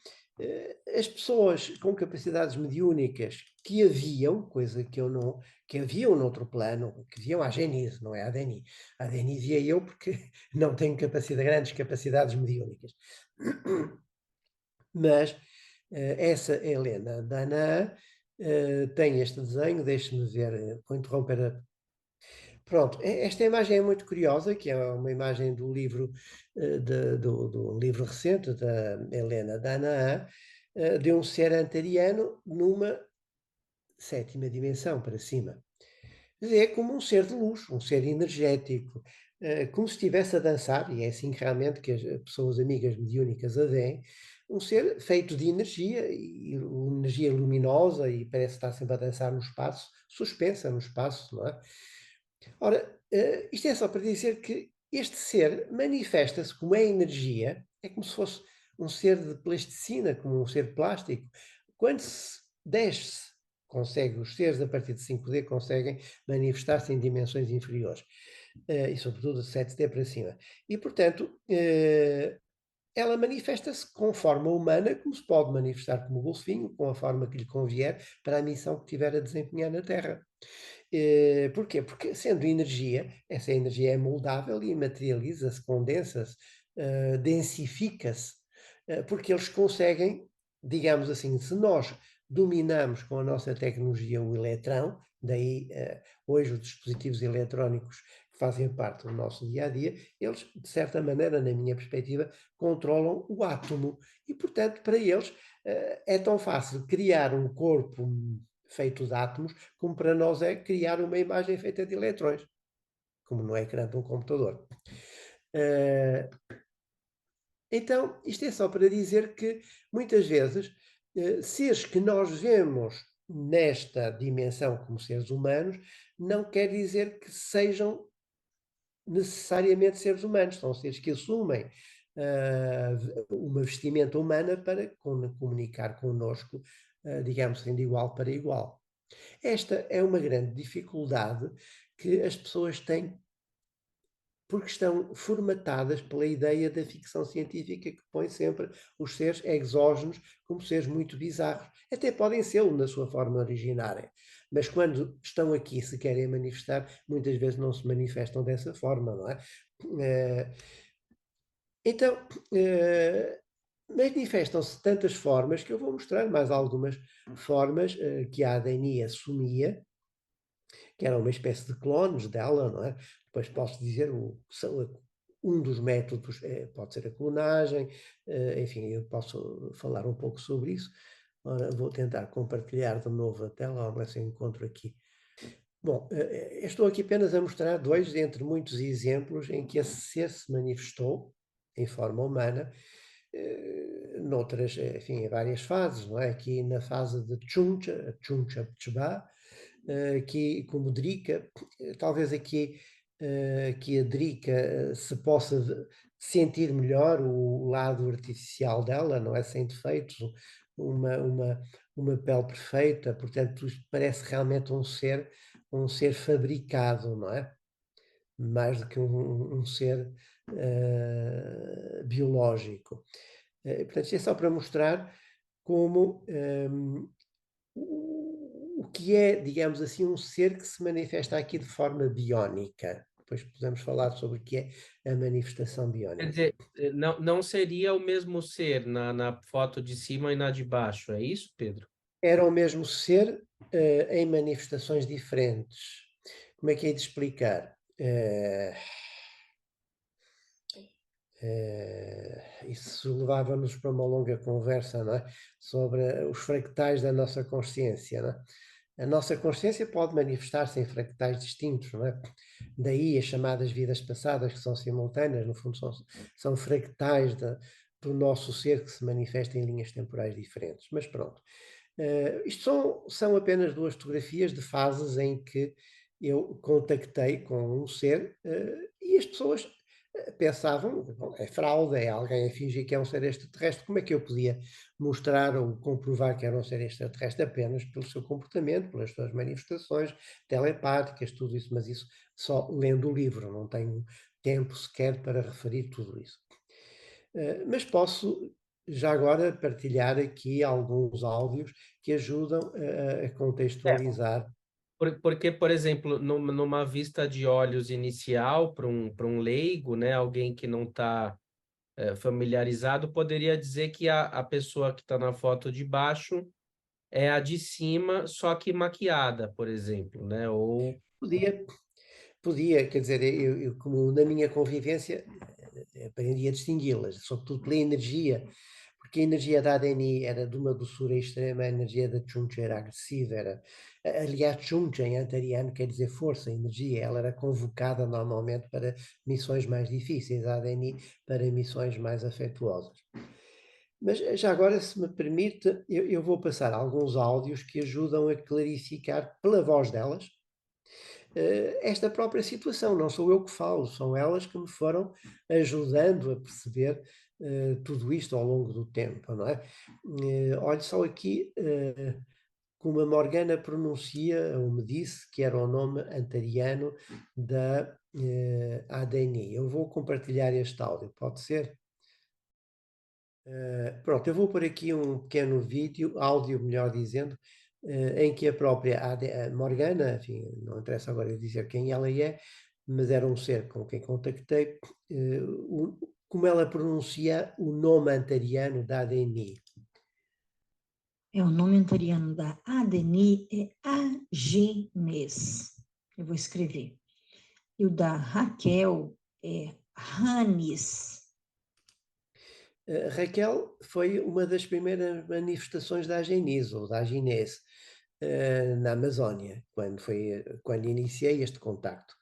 as pessoas com capacidades mediúnicas que haviam, coisa que eu não, que haviam noutro plano, que haviam a Genise, não é a Deni. A Deni via eu porque não tenho grandes capacidades mediúnicas. Mas essa Helena Dana tem este desenho, deixe-me ver, vou interromper Pronto, esta imagem é muito curiosa, que é uma imagem do livro, do livro recente da Helena Danaa, de um ser antariano numa sétima dimensão para cima. Mas é como um ser de luz, um ser energético, como se estivesse a dançar, e é assim que realmente que as pessoas amigas mediúnicas a veem, um ser feito de energia, e energia luminosa, e parece estar sempre a dançar no espaço, suspensa no espaço, não é? Ora, isto é só para dizer que este ser manifesta-se como é energia, é como se fosse um ser de plasticina, como um ser plástico. Quando se desce, os seres a partir de 5D conseguem manifestar-se em dimensões inferiores, e sobretudo de 7D para cima. E, portanto, ela manifesta-se com forma humana, como se pode manifestar como golfinho, com a forma que lhe convier para a missão que tiver a desempenhar na Terra. Porquê? Porque sendo energia, essa energia é moldável e materializa-se, condensa-se, densifica-se, porque eles conseguem, digamos assim, se nós dominamos com a nossa tecnologia o eletrão, daí hoje os dispositivos eletrónicos que fazem parte do nosso dia a dia, eles, de certa maneira, na minha perspectiva, controlam o átomo. E, portanto, para eles é tão fácil criar um corpo feito de átomos, como para nós é criar uma imagem feita de eletrões, como no ecrã de um computador. Então, isto é só para dizer que, muitas vezes, seres que nós vemos nesta dimensão como seres humanos, não quer dizer que sejam necessariamente seres humanos, são seres que assumem uma vestimenta humana para comunicar connosco, digamos assim, de igual para igual. Esta é uma grande dificuldade que as pessoas têm porque estão formatadas pela ideia da ficção científica que põe sempre os seres exógenos como seres muito bizarros. Até podem ser na sua forma originária, mas quando estão aqui se querem manifestar, muitas vezes não se manifestam dessa forma, não é? Então, manifestam-se tantas formas que eu vou mostrar mais algumas formas que a Adeni assumia, que eram uma espécie de clones dela, não é? Depois posso dizer, um dos métodos pode ser a clonagem, enfim, eu posso falar um pouco sobre isso. Ora, vou tentar compartilhar de novo a tela, vamos ver se eu encontro aqui. Bom, estou aqui apenas a mostrar dois entre muitos exemplos em que esse ser se manifestou em forma humana, noutras, enfim, em várias fases, não é? Aqui na fase de Chuncha, Chuncha Pchba, aqui como Drika, talvez aqui que a Drika se possa sentir melhor o lado artificial dela, não é? Sem defeitos, uma, uma, uma pele perfeita, portanto, isto parece realmente um ser fabricado, não é? Mais do que um ser biológico. Portanto, isto é só para mostrar como o que é, digamos assim, um ser que se manifesta aqui de forma biónica. Depois podemos falar sobre o que é a manifestação Quer biónica. dizer, não seria o mesmo ser na foto de cima e na de baixo, é isso, Pedro? Era o mesmo ser em manifestações diferentes. Como é que é de explicar? Isso levava-nos para uma longa conversa, não é? Sobre os fractais da nossa consciência, não é? A nossa consciência pode manifestar-se em fractais distintos, não é? Daí as chamadas vidas passadas, que são simultâneas, no fundo são fractais do nosso ser que se manifesta em linhas temporais diferentes. Mas pronto. Isto são apenas duas fotografias de fases em que eu contactei com um ser e as pessoas pensavam, bom, é fraude, é alguém a fingir que é um ser extraterrestre. Como é que eu podia mostrar ou comprovar que era um ser extraterrestre apenas pelo seu comportamento, pelas suas manifestações telepáticas, tudo isso, mas isso só lendo o livro, não tenho tempo sequer para referir tudo isso. Mas posso já agora partilhar aqui alguns áudios que ajudam a É, contextualizar. porque, por exemplo, numa vista de olhos inicial para um leigo, né, alguém que não está familiarizado, poderia dizer que a pessoa que está na foto de baixo é a de cima, só que maquiada, por exemplo, né? Ou Podia, podia, quer dizer, eu como na minha convivência aprendi a distingui-las, sobretudo pela energia, porque a energia da ADNI era de uma doçura extrema, a energia da Chuncha era agressiva, aliás, Chuncha em antariano quer dizer força, energia, ela era convocada normalmente para missões mais difíceis, a ADNI para missões mais afetuosas. Mas já agora, se me permite, eu vou passar alguns áudios que ajudam a clarificar pela voz delas, esta própria situação. Não sou eu que falo, são elas que me foram ajudando a perceber tudo isto ao longo do tempo, não é? Olhe só aqui como a Morgana pronuncia, ou me disse, que era o nome antariano da ADNI. Eu vou compartilhar este áudio, pode ser? Pronto, eu vou pôr aqui um pequeno vídeo, áudio melhor dizendo, em que a própria a Morgana, enfim, não interessa agora dizer quem ela é, mas era um ser com quem contactei, como ela pronuncia o nome antariano da ADNI. O nome antariano da Adeni é Agenes. Eu vou escrever. E o da Raquel é Hanis. Raquel foi uma das primeiras manifestações da Agenis, ou da Aginés, na Amazónia, quando iniciei este contacto.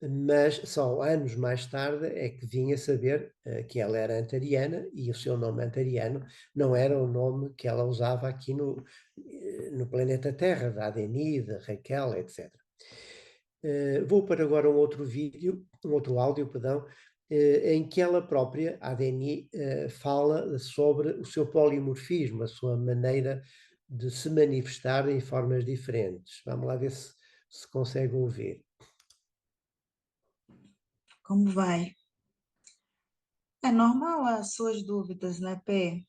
Mas só anos mais tarde é que vim a saber que ela era antariana e o seu nome antariano não era o nome que ela usava aqui no planeta Terra, da Adeni, da Raquel, etc. Vou para agora um outro vídeo, um outro áudio, perdão, em que ela própria, a Adeni, fala sobre o seu polimorfismo, a sua maneira de se manifestar em formas diferentes. Vamos lá ver se consegue ouvir. Como vai? É normal as suas dúvidas, né, Pê?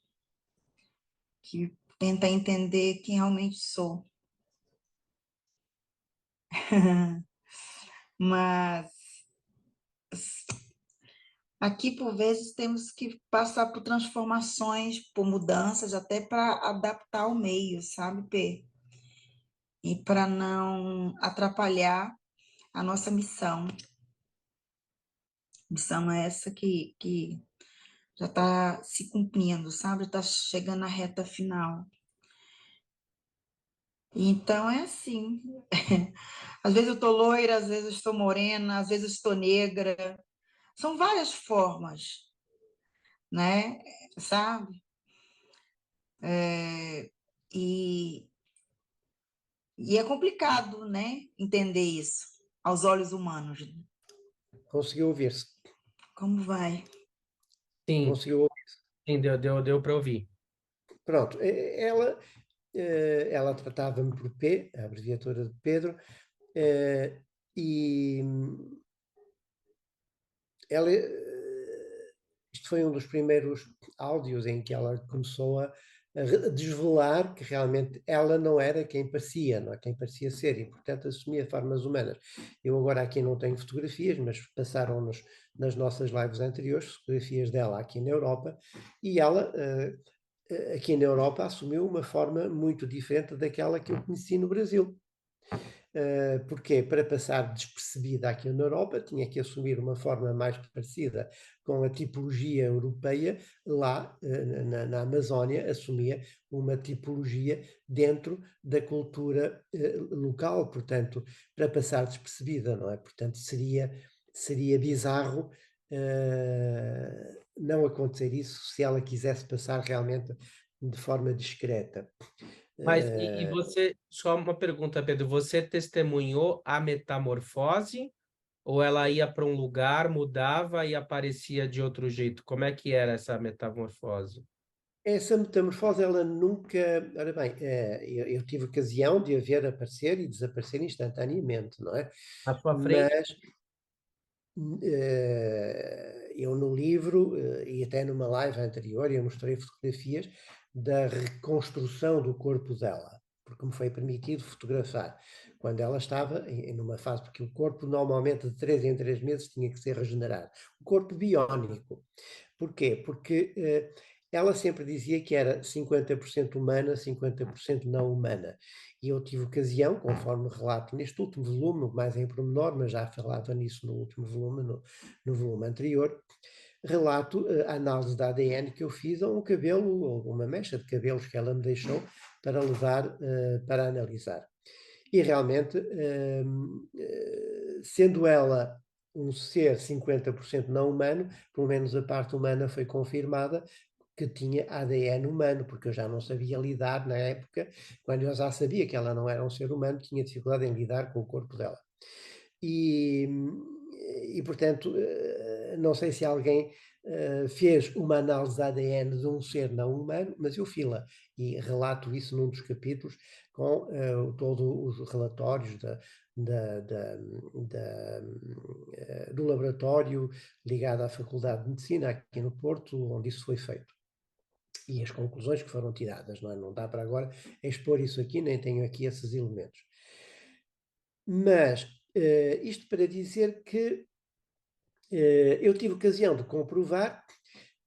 Que tenta entender quem realmente sou. Mas Aqui, por vezes, temos que passar por transformações, por mudanças, até para adaptar o meio, sabe, P? E para não atrapalhar a nossa missão. Missão é essa que já está se cumprindo, sabe? Está chegando na reta final. Então é assim. Às vezes eu estou loira, às vezes eu estou morena, às vezes eu estou negra. São várias formas, né? Sabe? E, e é complicado, né? Entender isso aos olhos humanos. Conseguiu ouvir-se? Como vai? Sim, Conseguiu ouvir? sim, deu para ouvir. Pronto, ela tratava-me por P, a abreviatura de Pedro, e ela, isto foi um dos primeiros áudios em que ela começou a desvelar que realmente ela não era quem parecia, não é quem parecia ser, e portanto assumia formas humanas. Eu agora aqui não tenho fotografias, mas passaram-nos nas nossas lives anteriores fotografias dela aqui na Europa, e ela aqui na Europa assumiu uma forma muito diferente daquela que eu conheci no Brasil. Porquê? Para passar despercebida aqui na Europa, tinha que assumir uma forma mais parecida com a tipologia europeia. Lá na Amazónia assumia uma tipologia dentro da cultura local, portanto, para passar despercebida, não é? Portanto, seria bizarro não acontecer isso se ela quisesse passar realmente de forma discreta. Mas e você, só uma pergunta, Pedro, você testemunhou a metamorfose ou ela ia para um lugar, mudava e aparecia de outro jeito? Como é que era essa metamorfose? Essa metamorfose, ela nunca. Ora bem, eu tive ocasião de a ver aparecer e desaparecer instantaneamente, não é? Na sua frente? Mas eu no livro, e até numa live anterior, eu mostrei fotografias da reconstrução do corpo dela, porque me foi permitido fotografar quando ela estava numa fase, porque o corpo normalmente de 3 em 3 meses tinha que ser regenerado. O corpo biónico. Porquê? Porque ela sempre dizia que era 50% humana, 50% não humana. E eu tive ocasião, conforme relato neste último volume, mais em pormenor, mas já falava nisso no último volume, no volume anterior, relato a análise da ADN que eu fiz a um cabelo, ou uma mecha de cabelos que ela me deixou para levar para analisar. E realmente, sendo ela um ser 50% não humano, pelo menos a parte humana foi confirmada que tinha ADN humano, porque eu já não sabia lidar na época, quando eu já sabia que ela não era um ser humano, tinha dificuldade em lidar com o corpo dela. E, portanto, não sei se alguém fez uma análise de ADN de um ser não humano, mas eu fiz-la e relato isso num dos capítulos com todos os relatórios do laboratório ligado à Faculdade de Medicina aqui no Porto, onde isso foi feito. E as conclusões que foram tiradas, não é? Não dá para agora expor isso aqui, nem tenho aqui esses elementos. Mas isto para dizer que eu tive ocasião de comprovar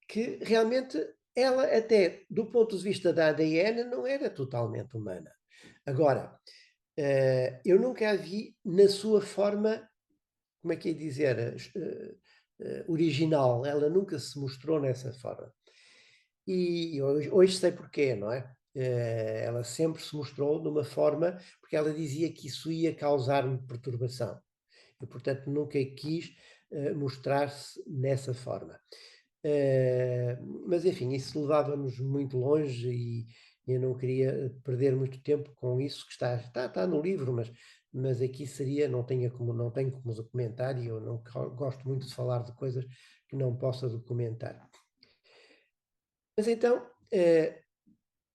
que realmente ela, até do ponto de vista da ADN, não era totalmente humana. Agora, eu nunca a vi na sua forma, como é que é dizer, original. Ela nunca se mostrou nessa forma. E hoje sei porquê, não é? Ela sempre se mostrou de uma forma, porque ela dizia que isso ia causar-me perturbação. E, portanto, nunca quis mostrar-se nessa forma. Mas, enfim, isso levava-nos muito longe e eu não queria perder muito tempo com isso que está no livro, mas aqui seria, não tenho como documentar e eu não gosto muito de falar de coisas que não possa documentar. Mas então,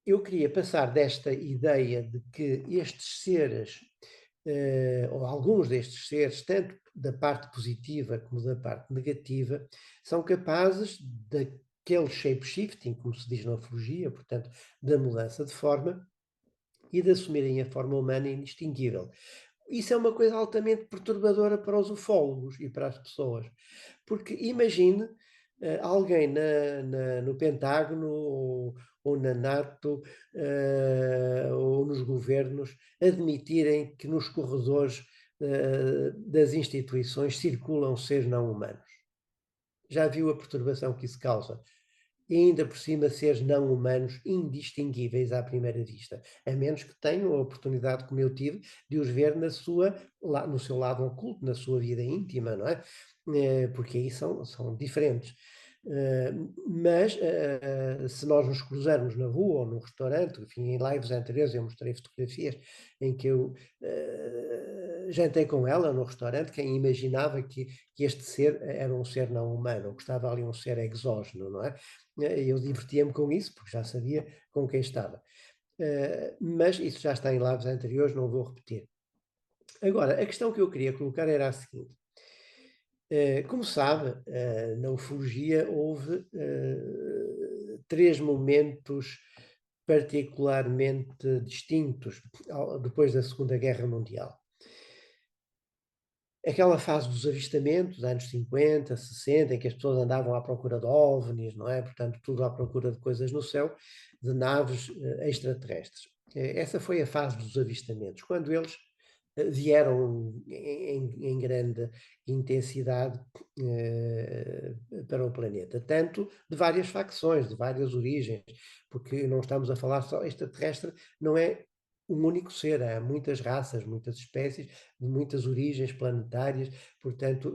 eu queria passar desta ideia de que estes seres, ou alguns destes seres, tanto da parte positiva como da parte negativa, são capazes daquele shape-shifting, como se diz na ufologia, portanto, da mudança de forma, e de assumirem a forma humana indistinguível. Isso é uma coisa altamente perturbadora para os ufólogos e para as pessoas, porque imagine alguém no Pentágono ou na NATO ou nos governos admitirem que nos corredores das instituições circulam seres não humanos. Já viu a perturbação que isso causa? E ainda por cima seres não humanos indistinguíveis à primeira vista, a menos que tenham a oportunidade, como eu tive, de os ver no seu lado oculto, na sua vida íntima, não é? Porque aí são diferentes. Mas se nós nos cruzarmos na rua ou num restaurante, enfim, em lives anteriores eu mostrei fotografias em que eu jantei com ela no restaurante, quem imaginava que este ser era um ser não humano, ou que estava ali um ser exógeno, não é? Eu divertia-me com isso, porque já sabia com quem estava. Mas isso já está em lives anteriores, não vou repetir. Agora, a questão que eu queria colocar era a seguinte. Como sabe, na ufologia houve 3 momentos particularmente distintos depois da Segunda Guerra Mundial. Aquela fase dos avistamentos, anos 50, 60, em que as pessoas andavam à procura de OVNIs, não é? Portanto, tudo à procura de coisas no céu, de naves extraterrestres. Essa foi a fase dos avistamentos, quando eles vieram em grande intensidade para o planeta, tanto de várias facções, de várias origens, porque não estamos a falar só extraterrestre, não é um único ser, há muitas raças, muitas espécies, de muitas origens planetárias, portanto,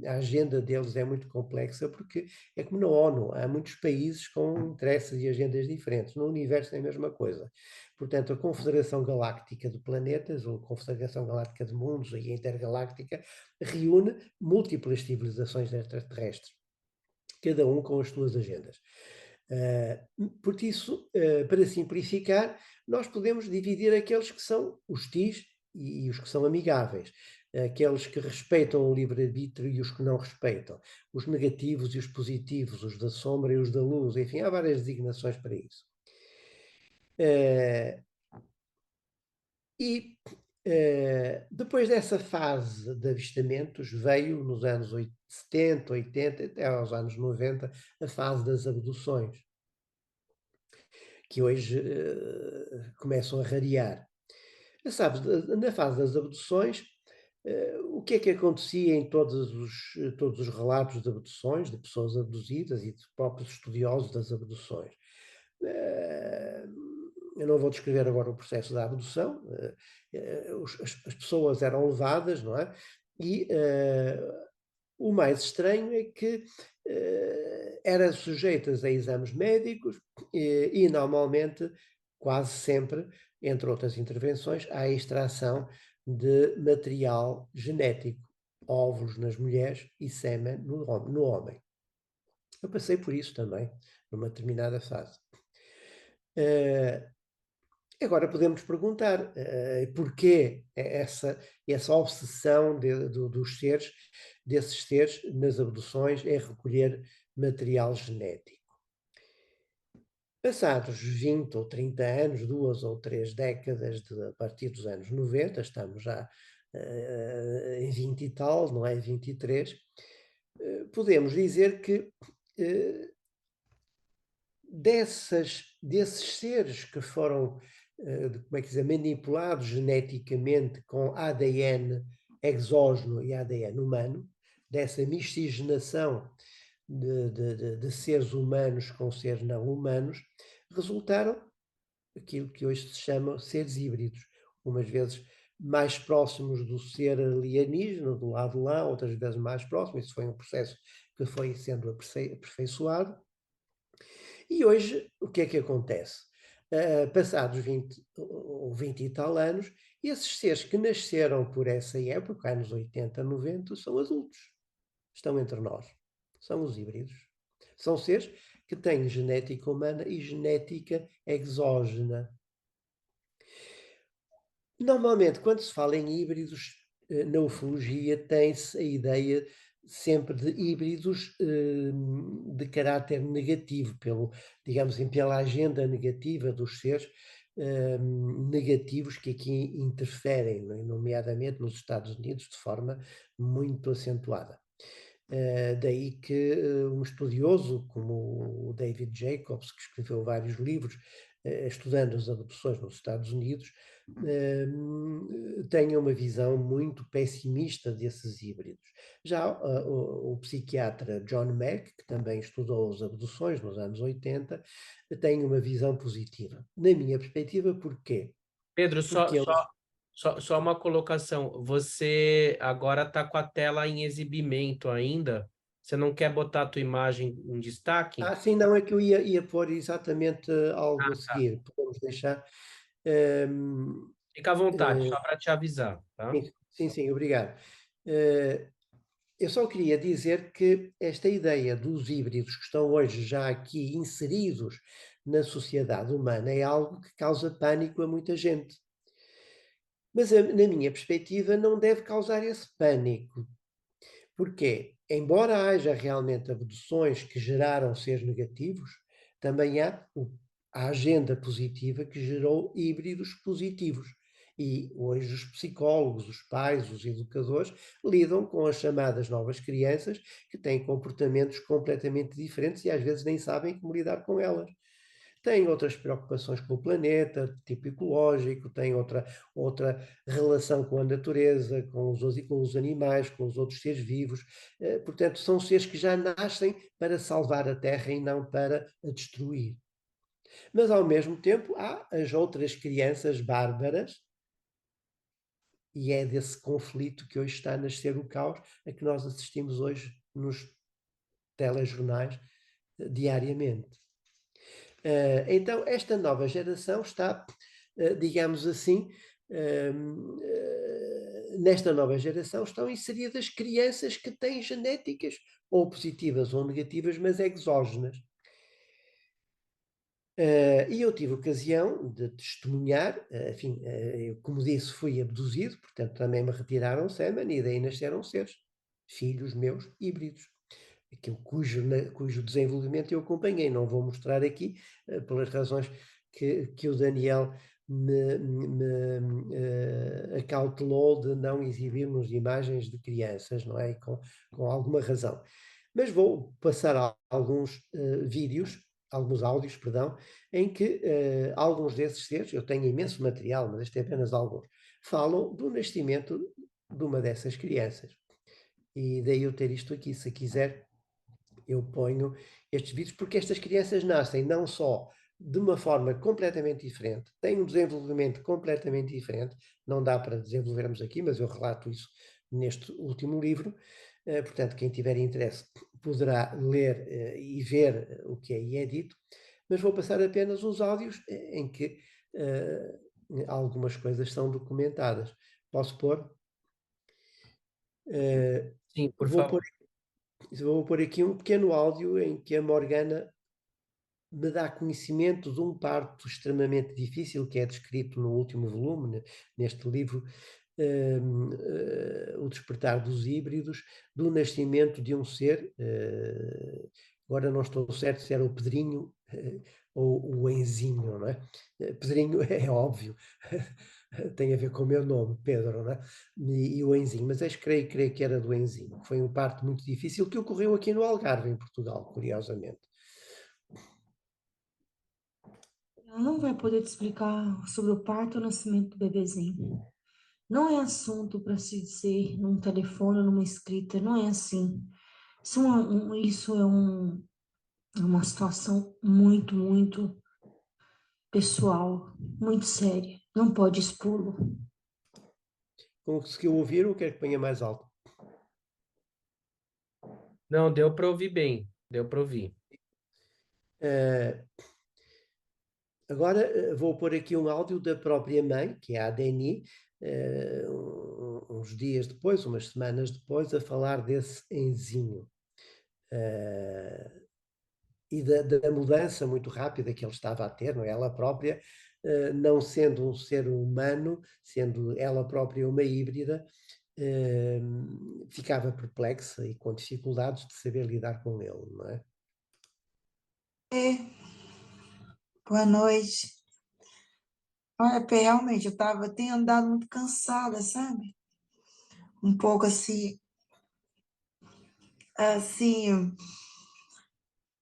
a agenda deles é muito complexa, porque é como na ONU, há muitos países com interesses e agendas diferentes, no universo é a mesma coisa. Portanto, a Confederação Galáctica de Planetas, ou a Confederação Galáctica de Mundos, e a Intergaláctica, reúne múltiplas civilizações extraterrestres, cada um com as suas agendas. Por isso, para simplificar, nós podemos dividir aqueles que são hostis e os que são amigáveis, aqueles que respeitam o livre-arbítrio e os que não respeitam, os negativos e os positivos, os da sombra e os da luz, enfim, há várias designações para isso. Depois dessa fase de avistamentos, veio nos anos 70, 80, até aos anos 90, a fase das abduções, que hoje começam a rarear. Sabes, na fase das abduções, o que é que acontecia em todos os relatos de abduções, de pessoas abduzidas e de próprios estudiosos das abduções? Eh, eu não vou descrever agora o processo da abdução, as pessoas eram levadas, não é? E o mais estranho é que eram sujeitas a exames médicos e normalmente, quase sempre, entre outras intervenções, à extração de material genético, óvulos nas mulheres e sêmen no homem. Eu passei por isso também, numa determinada fase. Agora podemos perguntar porquê essa obsessão desses seres nas abduções em recolher material genético. Passados 20 ou 30 anos, 2 ou 3 décadas a partir dos anos 90, estamos já em 20 e tal, não é? 23, podemos dizer que desses seres que foram, como é que dizer, manipulados geneticamente com ADN exógeno e ADN humano, dessa miscigenação de seres humanos com seres não humanos, resultaram aquilo que hoje se chama seres híbridos, umas vezes mais próximos do ser alienígena, do lado lá, outras vezes mais próximos. Isso foi um processo que foi sendo aperfeiçoado. E hoje, o que é que acontece? Passados 20 ou 20 e tal anos, esses seres que nasceram por essa época, anos 80, 90, são adultos. Estão entre nós. São os híbridos. São seres que têm genética humana e genética exógena. Normalmente, quando se fala em híbridos, na ufologia tem-se a ideia sempre de híbridos de caráter negativo, digamos assim, pela agenda negativa dos seres negativos que aqui interferem, nomeadamente nos Estados Unidos, de forma muito acentuada. Daí que um estudioso como o David Jacobs, que escreveu vários livros estudando as adopções nos Estados Unidos, tenha uma visão muito pessimista desses híbridos. Já o psiquiatra John Mack, que também estudou as abduções nos anos 80, tem uma visão positiva. Na minha perspectiva, porquê? Pedro, Porque eles... só uma colocação. Você agora está com a tela em exibimento ainda? Você não quer botar a tua imagem em destaque? sim, não, é que eu ia pôr exatamente algo a Tá. seguir. Podemos deixar. Fica à vontade, Eh, só para te avisar, tá? sim, sim, obrigado. Eu só queria dizer que esta ideia dos híbridos que estão hoje já aqui inseridos na sociedade humana é algo que causa pânico a muita gente. Mas, na minha perspectiva, não deve causar esse pânico. Porque, embora haja realmente abduções que geraram seres negativos, também há a agenda positiva que gerou híbridos positivos. E hoje os psicólogos, os pais, os educadores lidam com as chamadas novas crianças que têm comportamentos completamente diferentes e às vezes nem sabem como lidar com elas. Têm outras preocupações com o planeta, tipo ecológico, têm outra relação com a natureza, com os animais, com os outros seres vivos. Portanto, são seres que já nascem para salvar a Terra e não para a destruir. Mas, ao mesmo tempo, há as outras crianças bárbaras, e é desse conflito que hoje está a nascer o caos, a que nós assistimos hoje nos telejornais diariamente. Então, esta nova geração está, digamos assim, nesta nova geração estão inseridas crianças que têm genéticas ou positivas ou negativas, mas exógenas. E eu tive ocasião de testemunhar, enfim, eu, como disse, fui abduzido, portanto também me retiraram sêmen e daí nasceram seres, filhos meus, híbridos, aquilo cujo desenvolvimento eu acompanhei. Não vou mostrar aqui, pelas razões que o Daniel me acautelou de não exibirmos imagens de crianças, não é? E com alguma razão. Mas vou passar alguns vídeos, alguns áudios, perdão, em que alguns desses seres, eu tenho imenso material, mas este é apenas alguns, falam do nascimento de uma dessas crianças. E daí eu ter isto aqui, se quiser, eu ponho estes vídeos, porque estas crianças nascem não só de uma forma completamente diferente, têm um desenvolvimento completamente diferente, não dá para desenvolvermos aqui, mas eu relato isso neste último livro. Portanto, quem tiver interesse poderá ler e ver o que aí é dito, mas vou passar apenas os áudios em que algumas coisas são documentadas. Posso pôr? Sim, por Vou pôr, favor. vou pôr aqui um pequeno áudio em que a Morgana me dá conhecimento de um parto extremamente difícil que é descrito no último volume, neste livro, O Despertar dos Híbridos, do nascimento de um ser, agora não estou certo se era o Pedrinho ou o Enzinho, não é? Pedrinho é óbvio, tem a ver com o meu nome, Pedro, não é? E o Enzinho, mas creio que era do Enzinho, que foi um parto muito difícil que ocorreu aqui no Algarve, em Portugal, curiosamente. Ela não vai poder te explicar sobre o parto ou o nascimento do bebezinho. Não é assunto para se dizer num telefone, numa escrita, não é assim. Isso é uma situação muito, muito pessoal, muito séria. Não pode expô-lo. Conseguiu ouvir ou quer que ponha mais alto? Não, deu para ouvir bem. Deu para ouvir. Uh, Agora vou pôr aqui um áudio da própria mãe, que é a Deni, uns dias depois, umas semanas depois, a falar desse enzinho. E da mudança muito rápida que ele estava a ter, não é? Ela própria, não sendo um ser humano, sendo ela própria uma híbrida, ficava perplexa e com dificuldades de saber lidar com ele, não é? Boa noite. Olha, Pê, realmente, tenho andado muito cansada, sabe? Um pouco assim, assim,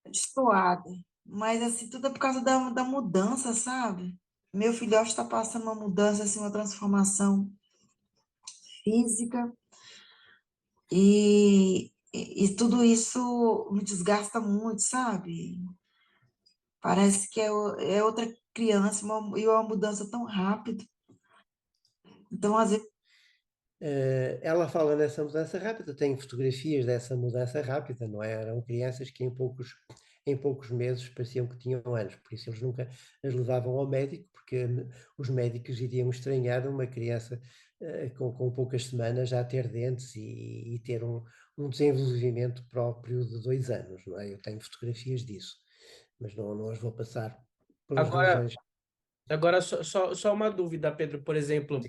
destoada. Mas, assim, tudo é por causa da mudança, sabe? Meu filhote está passando uma mudança, assim, uma transformação física. E tudo isso me desgasta muito, sabe? Parece que é outra criança e uma mudança tão rápida. Então, às vezes, Ela fala nessa mudança rápida, tem fotografias dessa mudança rápida, não é? Eram crianças que em poucos meses pareciam que tinham anos, por isso eles nunca as levavam ao médico, porque os médicos iriam estranhar uma criança com poucas semanas já ter dentes e ter um desenvolvimento próprio de 2 anos, não é? Eu tenho fotografias disso, mas não as vou passar pelas Agora, razões. agora só uma dúvida, Pedro, por exemplo,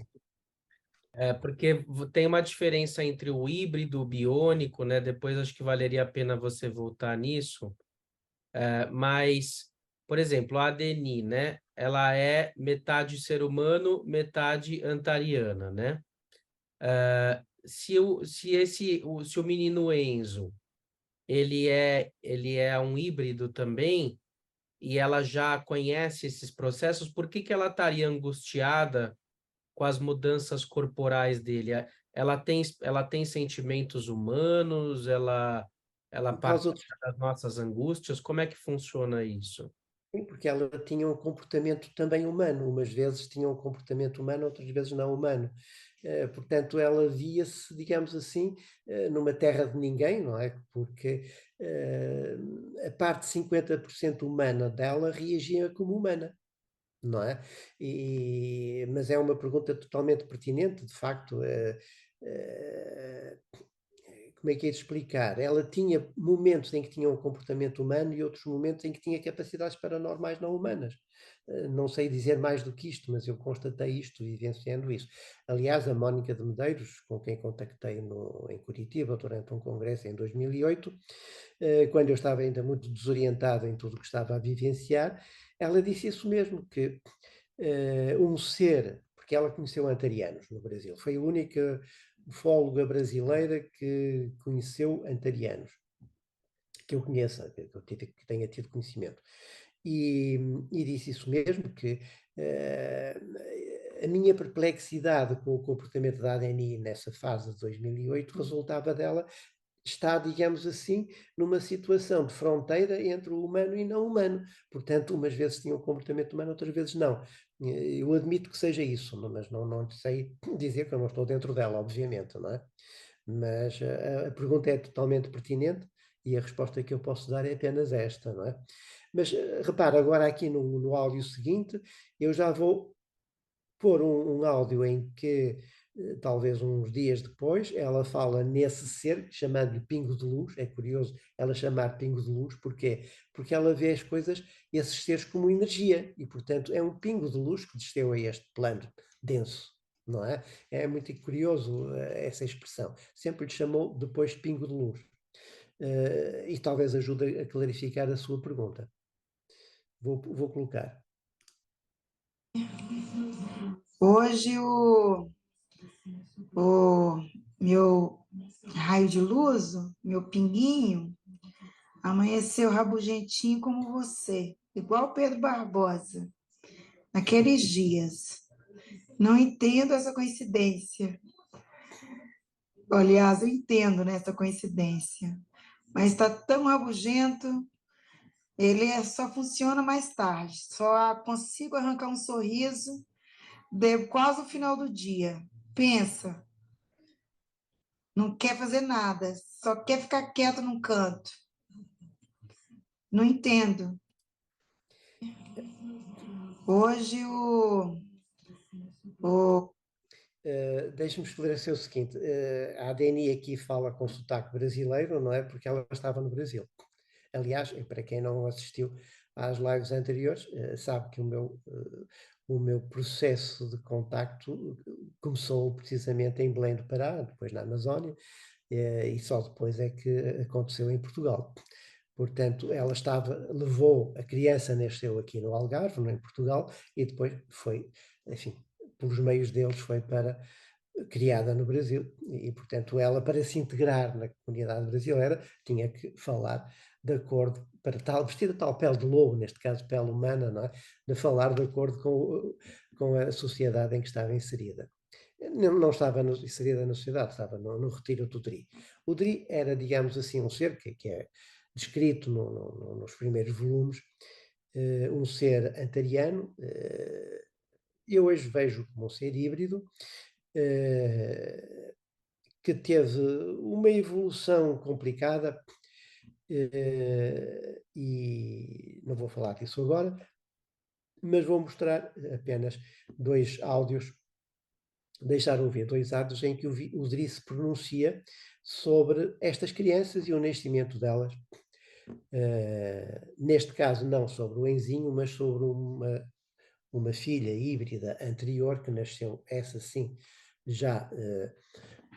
porque tem uma diferença entre o híbrido, o biônico, né? Depois acho que valeria a pena você voltar nisso. Mas, por exemplo, a Deni, né? Ela é metade ser humano, metade antariana, né? Se o menino Enzo ele é um híbrido também e ela já conhece esses processos, por que que ela estaria angustiada com as mudanças corporais dele? Ela tem sentimentos humanos, ela Por causa partilha das nossas angústias, como é que funciona isso? Sim, porque ela tinha um comportamento também humano, umas vezes tinha um comportamento humano, outras vezes não humano. Portanto, ela via-se, digamos assim, numa terra de ninguém, não é? Porque a parte 50% humana dela reagia como humana, não é? Mas é uma pergunta totalmente pertinente, de facto. Eh, Como é que é de explicar? Ela tinha momentos em que tinha um comportamento humano e outros momentos em que tinha capacidades paranormais não humanas. Não sei dizer mais do que isto, mas eu constatei isto, vivenciando isso. Aliás, a Mónica de Medeiros, com quem contactei em Curitiba durante um congresso em 2008, quando eu estava ainda muito desorientado em tudo o que estava a vivenciar, ela disse isso mesmo, que um ser, porque ela conheceu antarianos no Brasil, foi a única ufóloga brasileira que conheceu antarianos, que eu conheça, que tenha tido conhecimento. E disse isso mesmo, que a minha perplexidade com o comportamento da ADNI nessa fase de 2008 resultava dela está, digamos assim, numa situação de fronteira entre o humano e não humano. Portanto, umas vezes tinha um comportamento humano, outras vezes não. Eu admito que seja isso, mas não sei dizer que eu não estou dentro dela, obviamente, não é? Mas a pergunta é totalmente pertinente e a resposta que eu posso dar é apenas esta, não é? Mas repara, agora aqui no áudio seguinte, eu já vou pôr um áudio em que, talvez uns dias depois, ela fala nesse ser, chamando-lhe Pingo de Luz. É curioso ela chamar Pingo de Luz, porquê? Porque ela vê as coisas, esses seres, como energia, e portanto é um pingo de luz que desceu a este plano denso, não é? É muito curioso essa expressão. Sempre lhe chamou depois de Pingo de Luz. E talvez ajude a clarificar a sua pergunta. Vou colocar. hoje o meu raio de luz, o meu pinguinho, amanheceu rabugentinho como você, igual Pedro Barbosa, naqueles dias. Não entendo essa coincidência. Aliás, eu entendo, né, essa coincidência. Mas está tão rabugento, só funciona mais tarde. Só consigo arrancar um sorriso de quase o final do dia. Pensa, não quer fazer nada, só quer ficar quieto num canto. Não entendo. Hoje o Deixe-me esclarecer o seguinte: a ADNI aqui fala com sotaque brasileiro, não é? Porque ela estava no Brasil. Aliás, e para quem não assistiu às lives anteriores, sabe que o meu processo de contacto começou precisamente em Belém do Pará, depois na Amazónia, e só depois é que aconteceu em Portugal. Portanto, ela levou, a criança nasceu aqui no Algarve, não em Portugal, e depois foi, enfim, pelos meios deles foi para criada no Brasil e, portanto, ela, para se integrar na comunidade brasileira, tinha que falar de acordo, para tal, vestir a tal pele de lobo, neste caso pele humana, não é? De falar de acordo com a sociedade em que estava inserida. Não estava inserida na sociedade, estava no retiro do Dri. O Dri era, digamos assim, um ser que é descrito nos primeiros volumes, um ser antariano, eu hoje vejo como um ser híbrido, que teve uma evolução complicada, e não vou falar disso agora, mas vou mostrar apenas dois áudios, deixar ouvir dois áudios em que o Dri se pronuncia sobre estas crianças e o nascimento delas. Neste caso, não sobre o Enzinho, mas sobre uma filha híbrida anterior, que nasceu, essa sim, já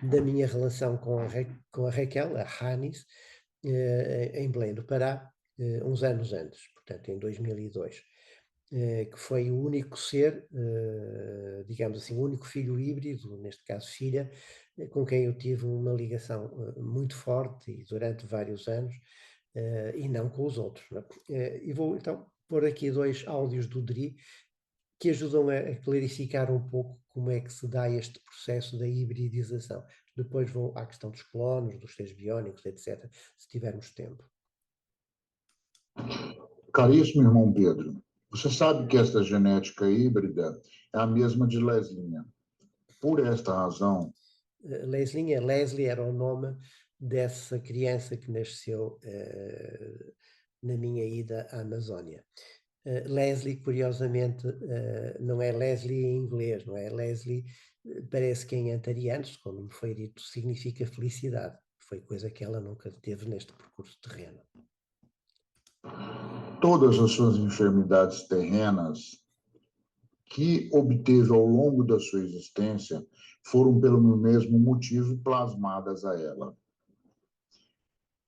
da minha relação com a Raquel, a Hanis, em Belém do Pará, uns anos antes, portanto em 2002, que foi o único ser, digamos assim, o único filho híbrido, neste caso filha, com quem eu tive uma ligação muito forte e durante vários anos, e não com os outros. Não é? E vou então pôr aqui dois áudios do Dri, que ajudam a clarificar um pouco como é que se dá este processo da hibridização. Depois vou à questão dos clones, dos seres biónicos, etc., se tivermos tempo. Caríssimo irmão Pedro, você sabe que esta genética híbrida é a mesma de Leslinha. Por esta razão... Leslie era o nome dessa criança que nasceu na minha ida à Amazónia. Leslie, curiosamente, não é Leslie em inglês, não é? Leslie parece que em antariano, como me foi dito, significa felicidade. Foi coisa que ela nunca teve neste percurso terreno. Todas as suas enfermidades terrenas que obteve ao longo da sua existência foram pelo mesmo motivo plasmadas a ela.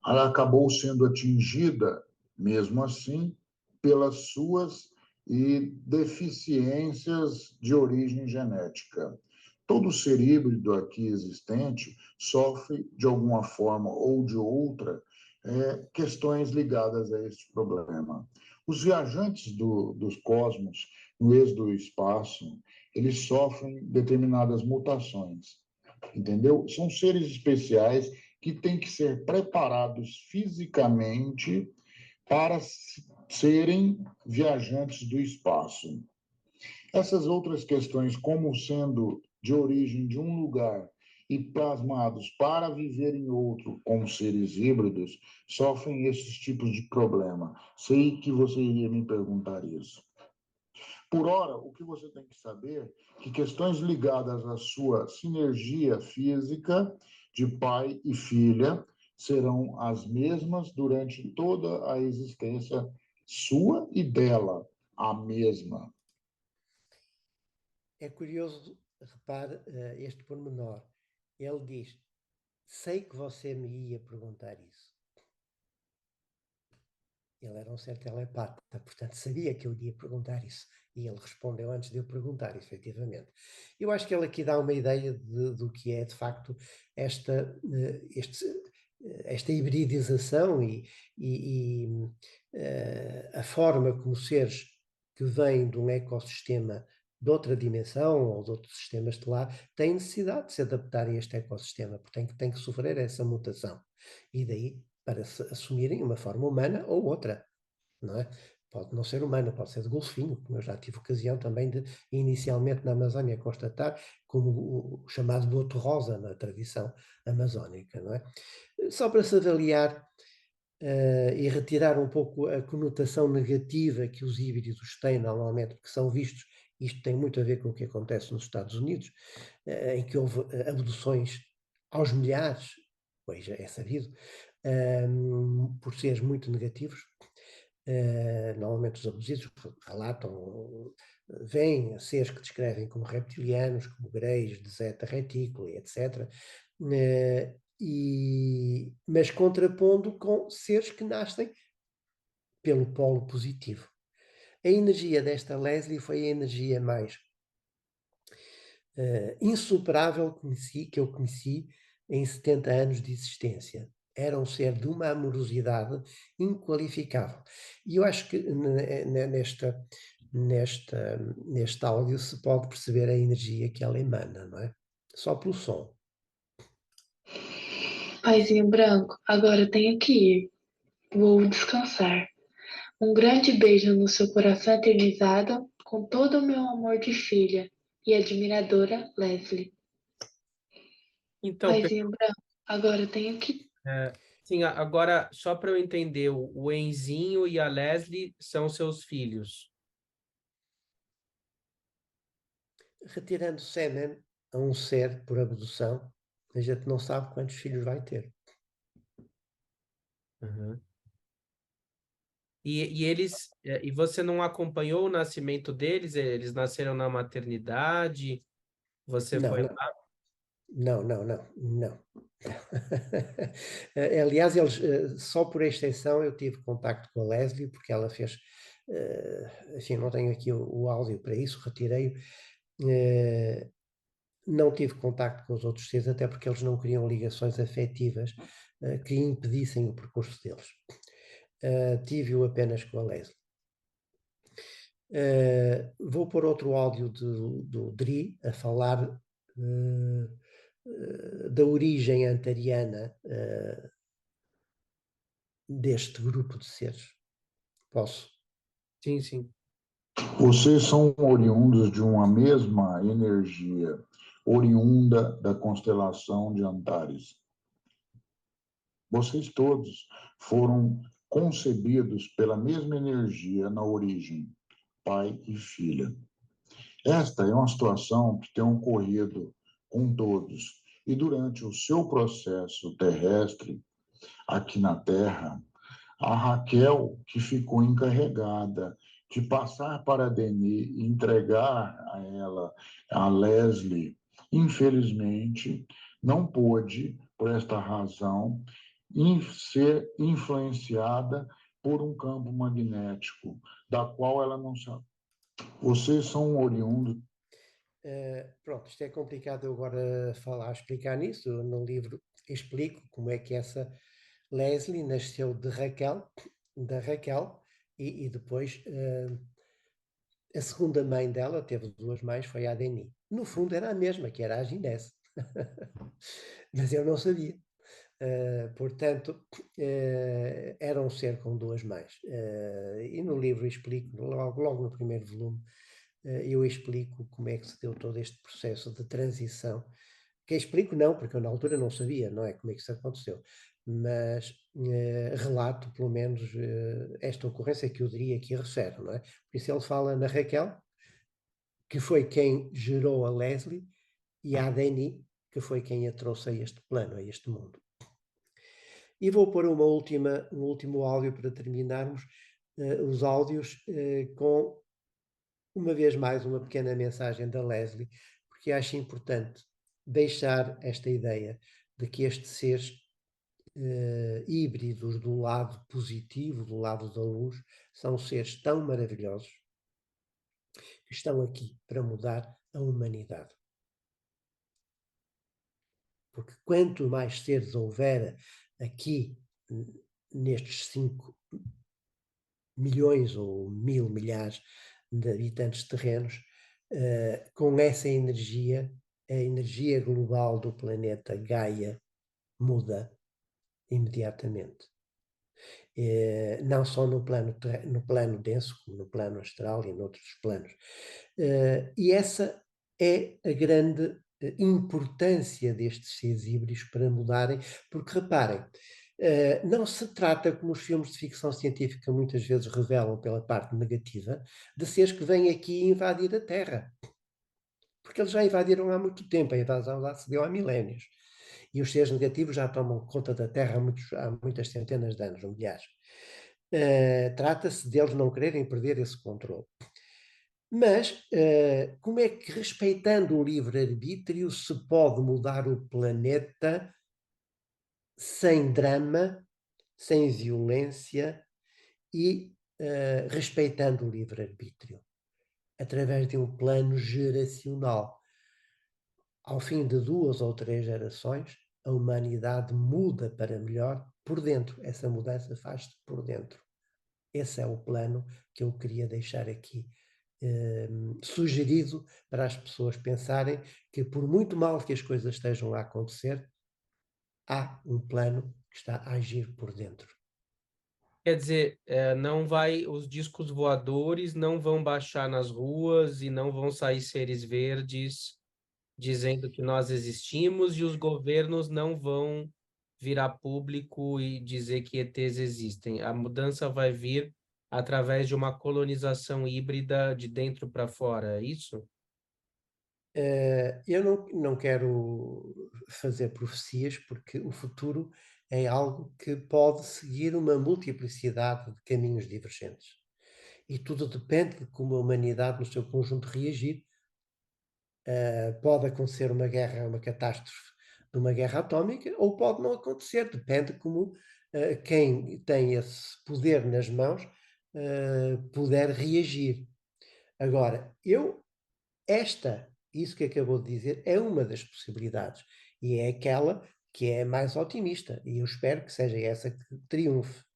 Ela acabou sendo atingida, mesmo assim, pelas suas deficiências de origem genética. Todo ser híbrido aqui existente sofre, de alguma forma ou de outra, questões ligadas a este problema. Os viajantes dos cosmos, no êxodo do espaço, eles sofrem determinadas mutações, entendeu? São seres especiais que têm que ser preparados fisicamente para serem viajantes do espaço. Essas outras questões, como sendo de origem de um lugar e plasmados para viver em outro, como seres híbridos, sofrem esses tipos de problema. Sei que você iria me perguntar isso. Por ora, o que você tem que saber é que questões ligadas à sua sinergia física de pai e filha serão as mesmas durante toda a existência sua e dela, a mesma. É curioso, repare este pormenor. Ele diz, sei que você me ia perguntar isso. Ele era um ser telepata, portanto sabia que eu ia perguntar isso. E ele respondeu antes de eu perguntar, efetivamente. Eu acho que ele aqui dá uma ideia do que é, de facto, esta hibridização e a forma como seres que vêm de um ecossistema de outra dimensão ou de outro sistema estelar têm necessidade de se adaptar a este ecossistema, porque têm que sofrer essa mutação. E daí para se assumirem uma forma humana ou outra, não é? Pode não ser humana, pode ser de golfinho, como eu já tive ocasião também de, inicialmente na Amazónia, constatar, como o chamado boto rosa na tradição amazónica, não é? Só para se avaliar e retirar um pouco a conotação negativa que os híbridos têm normalmente, porque são vistos, isto tem muito a ver com o que acontece nos Estados Unidos, em que houve abduções aos milhares, pois já é sabido, por seres muito negativos. Normalmente os abduzidos relatam, vêm seres que descrevem como reptilianos, como greys, de zeta reticuli, etc. Mas contrapondo com seres que nascem pelo polo positivo. A energia desta Leslie foi a energia mais insuperável que eu conheci em 70 anos de existência. Era um ser de uma amorosidade inqualificável. E eu acho que neste áudio se pode perceber a energia que ela emana, não é? Só pelo som. Paizinho branco, agora tenho que ir. Vou descansar. Um grande beijo no seu coração eternizado, com todo o meu amor de filha e admiradora Leslie. Então, Paizinho branco, agora tenho que. sim, agora, só para eu entender, o Enzinho e a Leslie são seus filhos. Retirando sêmen a um ser por abdução, a gente não sabe quantos filhos vai ter. Uhum. E você não acompanhou o nascimento deles? Eles nasceram na maternidade? Você Não, foi não. lá? Não. Aliás, só por extensão eu tive contacto com a Leslie, porque ela fez, enfim, não tenho aqui o áudio para isso, retirei-o. Não tive contacto com os outros seres, até porque eles não queriam ligações afetivas que impedissem o percurso deles. Tive-o apenas com a Leslie. Vou pôr outro áudio do Dri a falar da origem antariana deste grupo de seres. Posso? Sim, sim. Vocês são oriundos de uma mesma energia, oriunda da constelação de Antares. Vocês todos foram concebidos pela mesma energia na origem, pai e filha. Esta é uma situação que tem ocorrido com todos. E durante o seu processo terrestre, aqui na Terra, a Raquel, que ficou encarregada de passar para a Deni e entregar a ela a Leslie, infelizmente, não pôde, por esta razão, ser influenciada por um campo magnético, da qual ela não sabe. Vocês são oriundos. Pronto, isto é complicado eu agora explicar nisso. Eu, no livro explico como é que essa Leslie nasceu da Raquel, e depois a segunda mãe dela, teve duas mães, foi a Deni. No fundo era a mesma, que era a Ginés. Mas eu não sabia. Portanto, era um ser com duas mães. E no livro explico, logo no primeiro volume, eu explico como é que se deu todo este processo de transição. Que explico não, porque eu na altura não sabia, não é, como é que isso aconteceu. Mas relato, pelo menos, esta ocorrência que eu diria que refere, não é? Por isso ele fala na Raquel, que foi quem gerou a Leslie, e a Deni, que foi quem a trouxe a este plano, a este mundo. E vou pôr um último áudio para terminarmos os áudios com, uma vez mais, uma pequena mensagem da Leslie, porque acho importante deixar esta ideia de que estes seres híbridos do lado positivo, do lado da luz, são seres tão maravilhosos que estão aqui para mudar a humanidade. Porque quanto mais seres houver aqui nestes 5 milhões ou 1000 milhares de habitantes terrenos, com essa energia, a energia global do planeta Gaia muda imediatamente. Não só no plano denso, como no plano astral e noutros planos. E essa é a grande importância destes seres híbridos para mudarem, porque reparem, não se trata, como os filmes de ficção científica muitas vezes revelam pela parte negativa, de seres que vêm aqui invadir a Terra. Porque eles já invadiram há muito tempo, a invasão já se deu há milénios. E os seres negativos já tomam conta da Terra há muitas centenas de anos, ou milhares. Trata-se deles não quererem perder esse controle. Mas como é que, respeitando o livre-arbítrio, se pode mudar o planeta sem drama, sem violência e respeitando o livre-arbítrio? Através de um plano geracional. ao fim de 2 ou 3 gerações, a humanidade muda para melhor por dentro. Essa mudança faz-se por dentro. Esse é o plano que eu queria deixar aqui sugerido para as pessoas pensarem que, por muito mal que as coisas estejam a acontecer, há um plano que está a agir por dentro. Quer dizer, não vai, os discos voadores não vão baixar nas ruas e não vão sair seres verdes dizendo que nós existimos, e os governos não vão virar público e dizer que ETs existem. A mudança vai vir através de uma colonização híbrida de dentro para fora, é isso? Eu não quero fazer profecias, porque o futuro é algo que pode seguir uma multiplicidade de caminhos divergentes. E tudo depende de como a humanidade, no seu conjunto, reagir. Pode acontecer uma guerra, uma catástrofe de uma guerra atómica, ou pode não acontecer, depende como quem tem esse poder nas mãos puder reagir. Agora, isso que acabou de dizer, é uma das possibilidades, e é aquela que é mais otimista, e eu espero que seja essa que triunfe.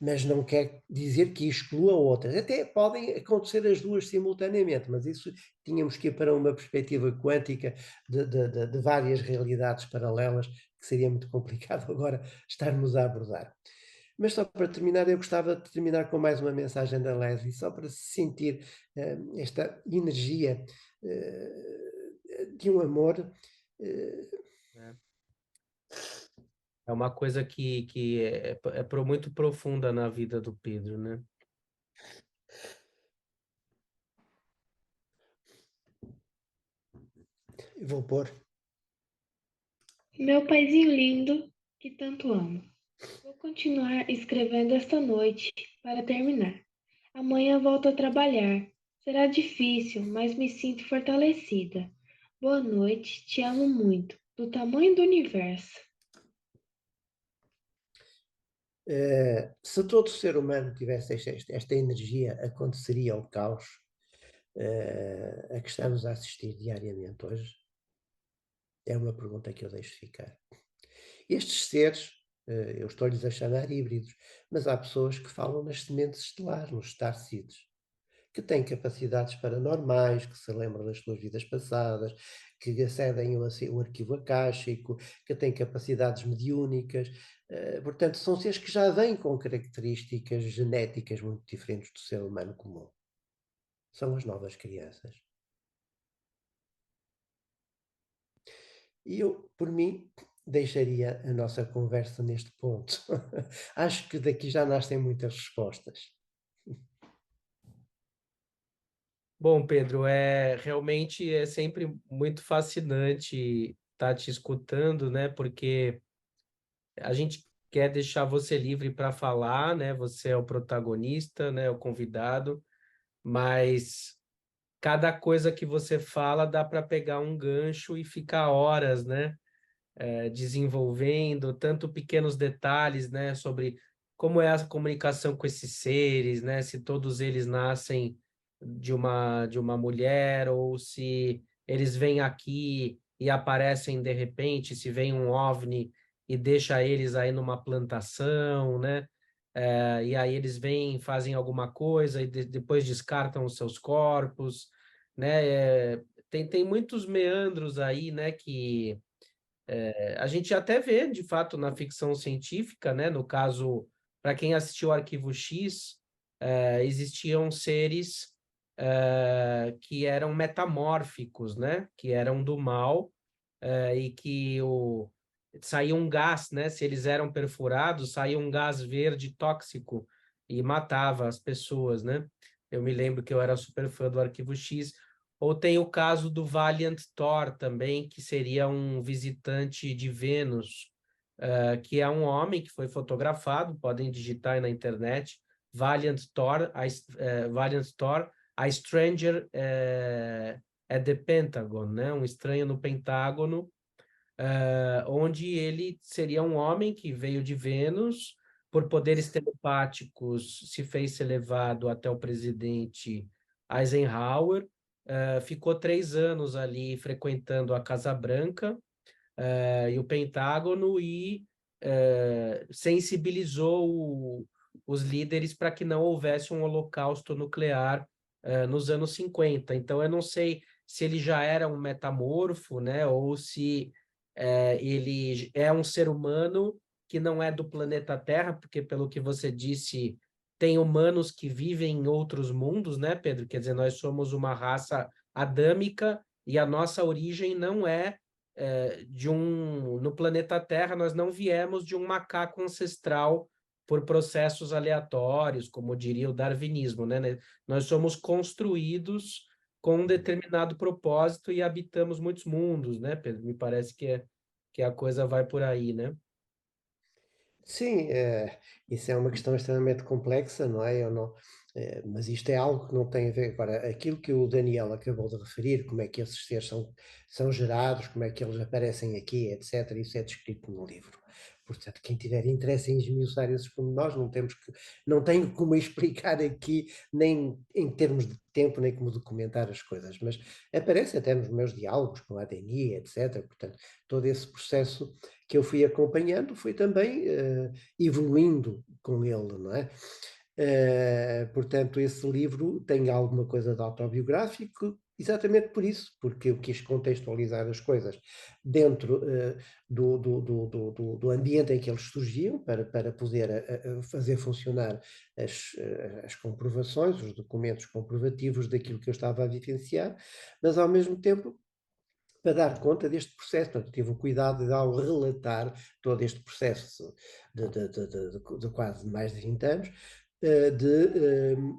Mas não quer dizer que exclua outras. Até podem acontecer as duas simultaneamente, mas isso tínhamos que ir para uma perspectiva quântica de várias realidades paralelas, que seria muito complicado agora estarmos a abordar. Mas só para terminar, eu gostava de terminar com mais uma mensagem da Leslie, só para se sentir esta energia de um amor. É. É uma coisa que muito profunda na vida do Pedro, né? Vou pôr. Meu paizinho lindo, que tanto amo. Vou continuar escrevendo esta noite para terminar. Amanhã volto a trabalhar. Será difícil, mas me sinto fortalecida. Boa noite, te amo muito, do tamanho do universo. Se todo ser humano tivesse esta energia, aconteceria o caos a que estamos a assistir diariamente hoje? É uma pergunta que eu deixo ficar. Estes seres, eu estou-lhes a chamar híbridos, mas há pessoas que falam nas sementes estelares, nos starseeds, que têm capacidades paranormais, que se lembram das suas vidas passadas, que acedem ao arquivo acástico, que têm capacidades mediúnicas. Portanto, são seres que já vêm com características genéticas muito diferentes do ser humano comum. São as novas crianças. E eu, por mim, deixaria a nossa conversa neste ponto. Acho que daqui já nascem muitas respostas. Bom, Pedro, realmente é sempre muito fascinante estar te escutando, né? Porque a gente quer deixar você livre para falar, né? Você é o protagonista, né? O convidado, mas cada coisa que você fala dá para pegar um gancho e ficar horas, né? Desenvolvendo tanto pequenos detalhes, né? Sobre como é a comunicação com esses seres, né? Se todos eles nascem de uma mulher ou se eles vêm aqui e aparecem de repente, se vem um OVNI e deixa eles aí numa plantação, né? E aí eles vêm, fazem alguma coisa e depois descartam os seus corpos, né? Tem muitos meandros aí, né? Que a gente até vê, de fato, na ficção científica, né? No caso, para quem assistiu Arquivo X, existiam seres que eram metamórficos, né? Que eram do mal e que saía um gás, né? Se eles eram perfurados, saía um gás verde tóxico e matava as pessoas, né? Eu me lembro que eu era super fã do Arquivo X. Ou tem o caso do Valiant Thor também, que seria um visitante de Vênus, que é um homem que foi fotografado, podem digitar aí na internet, Valiant Thor, a Stranger at the Pentagon, né? Um estranho no Pentágono, onde ele seria um homem que veio de Vênus, por poderes telepáticos, se fez ser levado até o presidente Eisenhower, ficou 3 anos ali frequentando a Casa Branca, e o Pentágono e sensibilizou os líderes para que não houvesse um holocausto nuclear nos anos 50. Então, eu não sei se ele já era um metamorfo, né, ou se ele é um ser humano que não é do planeta Terra, porque, pelo que você disse, tem humanos que vivem em outros mundos, né, Pedro? Quer dizer, nós somos uma raça adâmica e a nossa origem não é no planeta Terra, nós não viemos de um macaco ancestral por processos aleatórios, como diria o darwinismo, né? Nós somos construídos com um determinado propósito e habitamos muitos mundos, né, Pedro? Me parece que a coisa vai por aí, né? Sim, isso é uma questão extremamente complexa, não é? Eu não, mas isto é algo que não tem a ver. Agora, aquilo que o Daniel acabou de referir, como é que esses seres são gerados, como é que eles aparecem aqui, etc., isso é descrito no livro. Portanto, quem tiver interesse em esmiuçar esses pormenores, não tenho como explicar aqui, nem em termos de tempo, nem como documentar as coisas, mas aparece até nos meus diálogos com a Deni, etc. Portanto, todo esse processo que eu fui acompanhando foi também evoluindo com ele, não é? Portanto, esse livro tem alguma coisa de autobiográfico, exatamente por isso, porque eu quis contextualizar as coisas dentro do ambiente em que eles surgiam, para poder fazer funcionar as comprovações, os documentos comprovativos daquilo que eu estava a vivenciar, mas ao mesmo tempo para dar conta deste processo. Portanto, tive o cuidado de, ao relatar todo este processo de quase mais de 20 anos,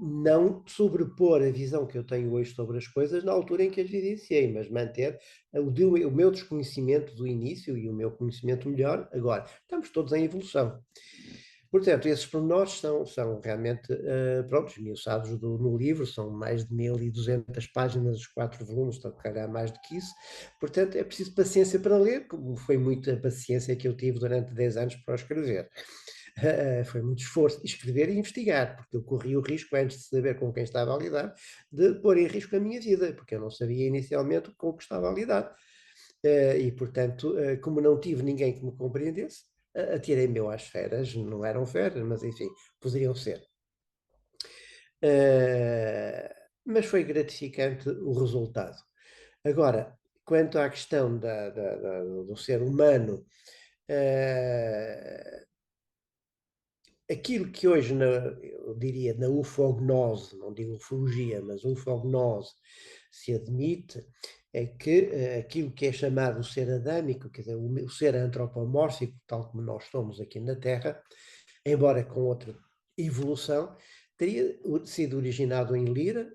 não sobrepor a visão que eu tenho hoje sobre as coisas na altura em que as vivenciei, mas manter o meu desconhecimento do início e o meu conhecimento melhor agora. Estamos todos em evolução. Portanto, esses pormenores são realmente, pronto, esmiuçados no livro, são mais de 1200 páginas, os 4 volumes, estão a calhar mais do que isso. Portanto, é preciso paciência para ler, como foi muita paciência que eu tive durante 10 anos para o escrever. Foi muito esforço escrever e investigar, porque eu corri o risco, antes de saber com quem estava a lidar, de pôr em risco a minha vida, porque eu não sabia inicialmente com o que estava a lidar. E, portanto, como não tive ninguém que me compreendesse, atirei-me eu às feras, não eram feras, mas enfim, poderiam ser. Mas foi gratificante o resultado. Agora, quanto à questão do ser humano, aquilo que hoje, eu diria, na ufognose, não digo ufologia, mas ufognose, se admite, é que aquilo que é chamado o ser adâmico, quer dizer, o ser antropomórfico, tal como nós somos aqui na Terra, embora com outra evolução, teria sido originado em Lira,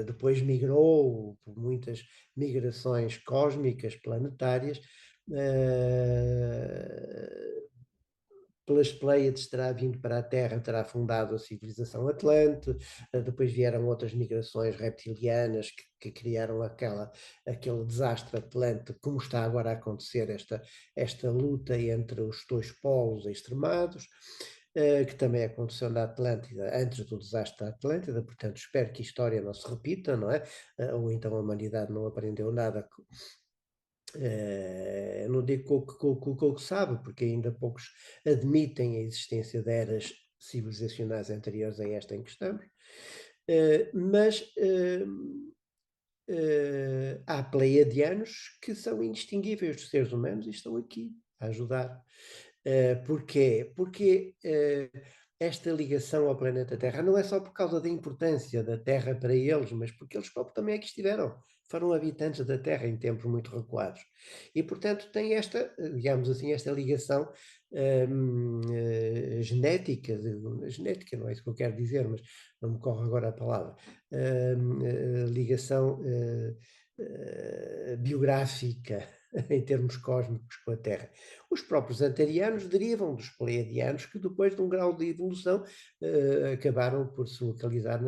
depois migrou por muitas migrações cósmicas, planetárias, pelas Pleiades terá vindo para a Terra, terá fundado a civilização Atlante, depois vieram outras migrações reptilianas que criaram aquele desastre Atlante, como está agora a acontecer esta luta entre os dois polos extremados, que também aconteceu na Atlântida, antes do desastre da Atlântida, portanto espero que a história não se repita, não é? Ou então a humanidade não aprendeu nada. Não digo com o que sabe, porque ainda poucos admitem a existência de eras civilizacionais anteriores a esta em que estamos, mas há pleiadianos que são indistinguíveis dos seres humanos e estão aqui a ajudar. Porquê? Porque esta ligação ao planeta Terra não é só por causa da importância da Terra para eles, mas porque eles próprios também aqui estiveram. Foram habitantes da Terra em tempos muito recuados. E, portanto, tem esta, digamos assim, esta ligação genética, genética não é isso que eu quero dizer, mas não me corre agora a palavra, ligação biográfica em termos cósmicos com a Terra. Os próprios antarianos derivam dos pleiadianos, que depois de um grau de evolução acabaram por se localizar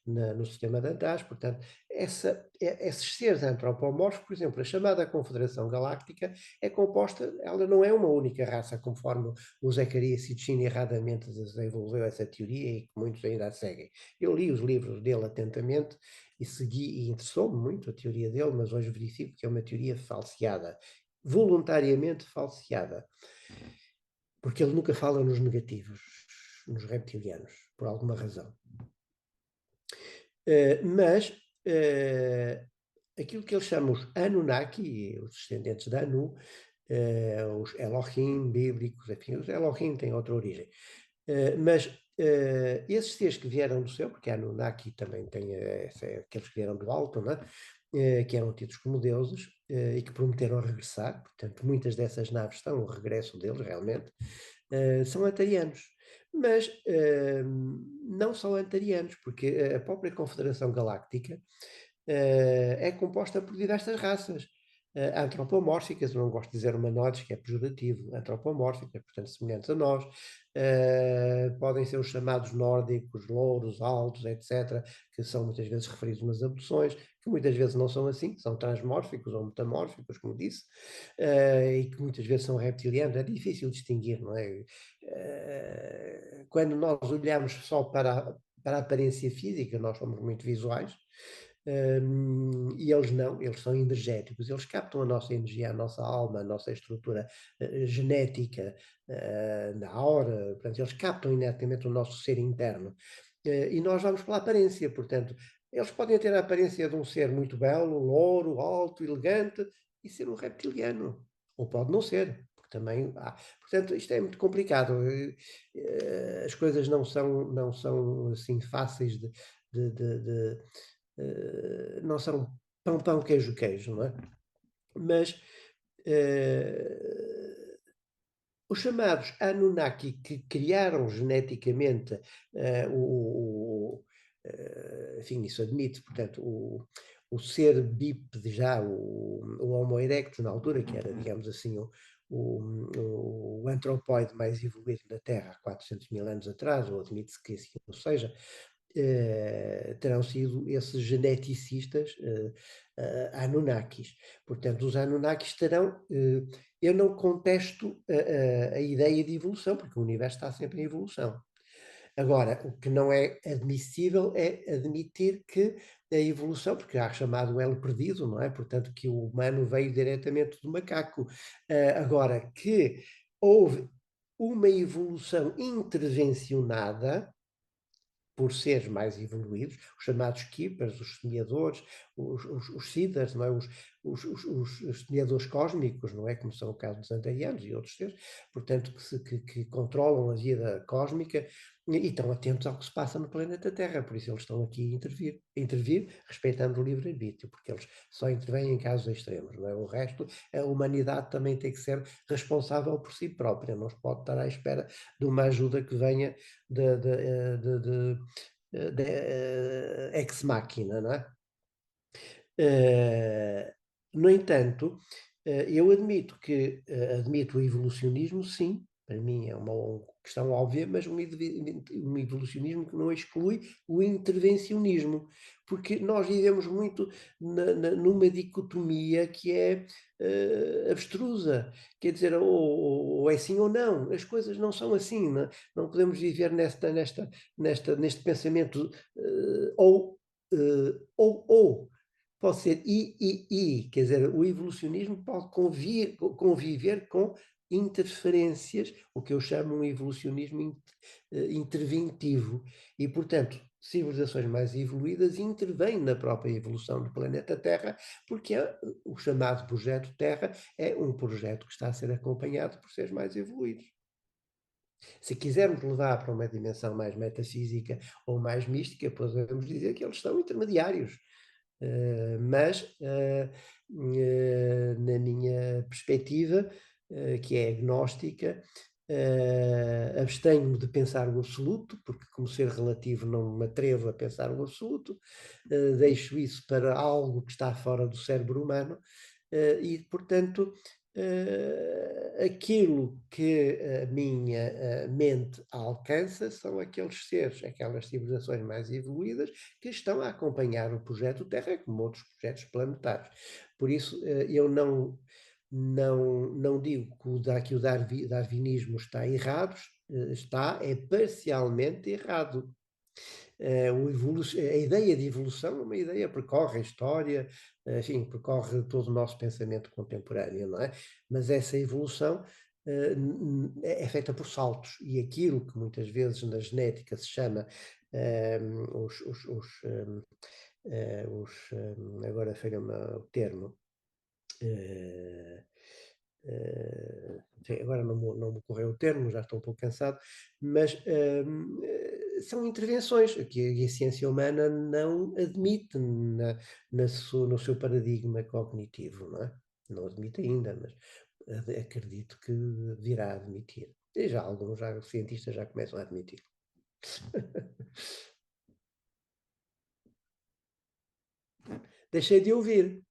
no sistema de Antares. Portanto, esses seres antropomórficos, por exemplo, a chamada Confederação Galáctica é composta, ela não é uma única raça, conforme o Zecharia Sitchin erradamente desenvolveu essa teoria e que muitos ainda a seguem. Eu li os livros dele atentamente e segui, e interessou-me muito a teoria dele, mas hoje verifico que é uma teoria falseada, voluntariamente falseada, porque ele nunca fala nos negativos, nos reptilianos, por alguma razão. Mas aquilo que eles chamam os Anunnaki, os descendentes de Anu, os Elohim bíblicos, enfim, os Elohim têm outra origem. Mas esses seres que vieram do céu, porque a Anunnaki também tem aqueles que vieram do alto, não é? Que eram tidos como deuses e que prometeram regressar, portanto, muitas dessas naves estão o regresso deles, realmente, são antarianos. Mas não são antarianos, porque a própria Confederação Galáctica é composta por diversas raças antropomórficas, eu não gosto de dizer humanoides, que é pejorativo, antropomórficas, portanto semelhantes a nós, podem ser os chamados nórdicos, louros, altos, etc., que são muitas vezes referidos nas abduções, que muitas vezes não são assim, que são transmórficos ou metamórficos, como disse, e que muitas vezes são reptilianos. É difícil distinguir, não é? Quando nós olhamos só para a aparência física, nós somos muito visuais, e eles não, eles são energéticos, eles captam a nossa energia, a nossa alma, a nossa estrutura genética na aura, portanto, eles captam inertemente o nosso ser interno. E nós vamos pela aparência, portanto, eles podem ter a aparência de um ser muito belo, louro, alto, elegante, e ser um reptiliano, ou pode não ser, porque também há. Portanto, isto é muito complicado, as coisas não são assim fáceis de não são pão, queijo, não é? Mas os chamados Anunnaki, que criaram geneticamente enfim, isso admite, portanto, o ser bípede já, o Homo erectus na altura, que era, digamos assim, o antropóide mais evoluído da Terra há 400 mil anos atrás, ou admite-se que assim não seja, terão sido esses geneticistas Anunnakis. Portanto, os Anunnakis terão. Eu não contesto a ideia de evolução, porque o universo está sempre em evolução. Agora, o que não é admissível é admitir que a evolução, porque há chamado elo perdido, não é? Portanto, que o humano veio diretamente do macaco. Agora, que houve uma evolução intervencionada por seres mais evoluídos, os chamados keepers, os semeadores, os seeders, não é? Os semeadores cósmicos, não é? Como são o caso dos antarianos e outros seres, portanto, que controlam a vida cósmica e estão atentos ao que se passa no planeta Terra, por isso eles estão aqui a intervir respeitando o livre-arbítrio, porque eles só intervêm em casos extremos, não é? O resto, a humanidade também tem que ser responsável por si própria, não se pode estar à espera de uma ajuda que venha de ex machina, não é? No entanto, eu admito admito o evolucionismo, sim, para mim é uma questão óbvia, mas um evolucionismo que não exclui o intervencionismo, porque nós vivemos muito numa dicotomia que é abstrusa, quer dizer, ou é sim ou não, as coisas não são assim, não podemos viver neste pensamento ou. Pode ser e, quer dizer, o evolucionismo pode conviver com interferências, o que eu chamo um evolucionismo interventivo, e, portanto, civilizações mais evoluídas intervêm na própria evolução do planeta Terra, porque o chamado projeto Terra é um projeto que está a ser acompanhado por seres mais evoluídos. Se quisermos levar para uma dimensão mais metafísica ou mais mística, podemos dizer que eles são intermediários. Mas, na minha perspectiva, que é agnóstica, abstenho-me de pensar o absoluto, porque como ser relativo não me atrevo a pensar o absoluto, deixo isso para algo que está fora do cérebro humano, e, portanto, aquilo que a minha mente alcança são aqueles seres, aquelas civilizações mais evoluídas que estão a acompanhar o projeto Terra, como outros projetos planetários. Por isso, eu não digo que o darwinismo está errado, é parcialmente errado. A ideia de evolução é uma ideia que percorre a história, enfim, percorre todo o nosso pensamento contemporâneo, não é? Mas essa evolução é feita por saltos, e aquilo que muitas vezes na genética se chama agora falha-me o termo, agora não me ocorreu o termo, já estou um pouco cansado, mas são intervenções que a ciência humana não admite no seu paradigma cognitivo, não é? Não admite ainda, mas acredito que virá a admitir. E alguns cientistas já começam a admitir. Deixei de ouvir.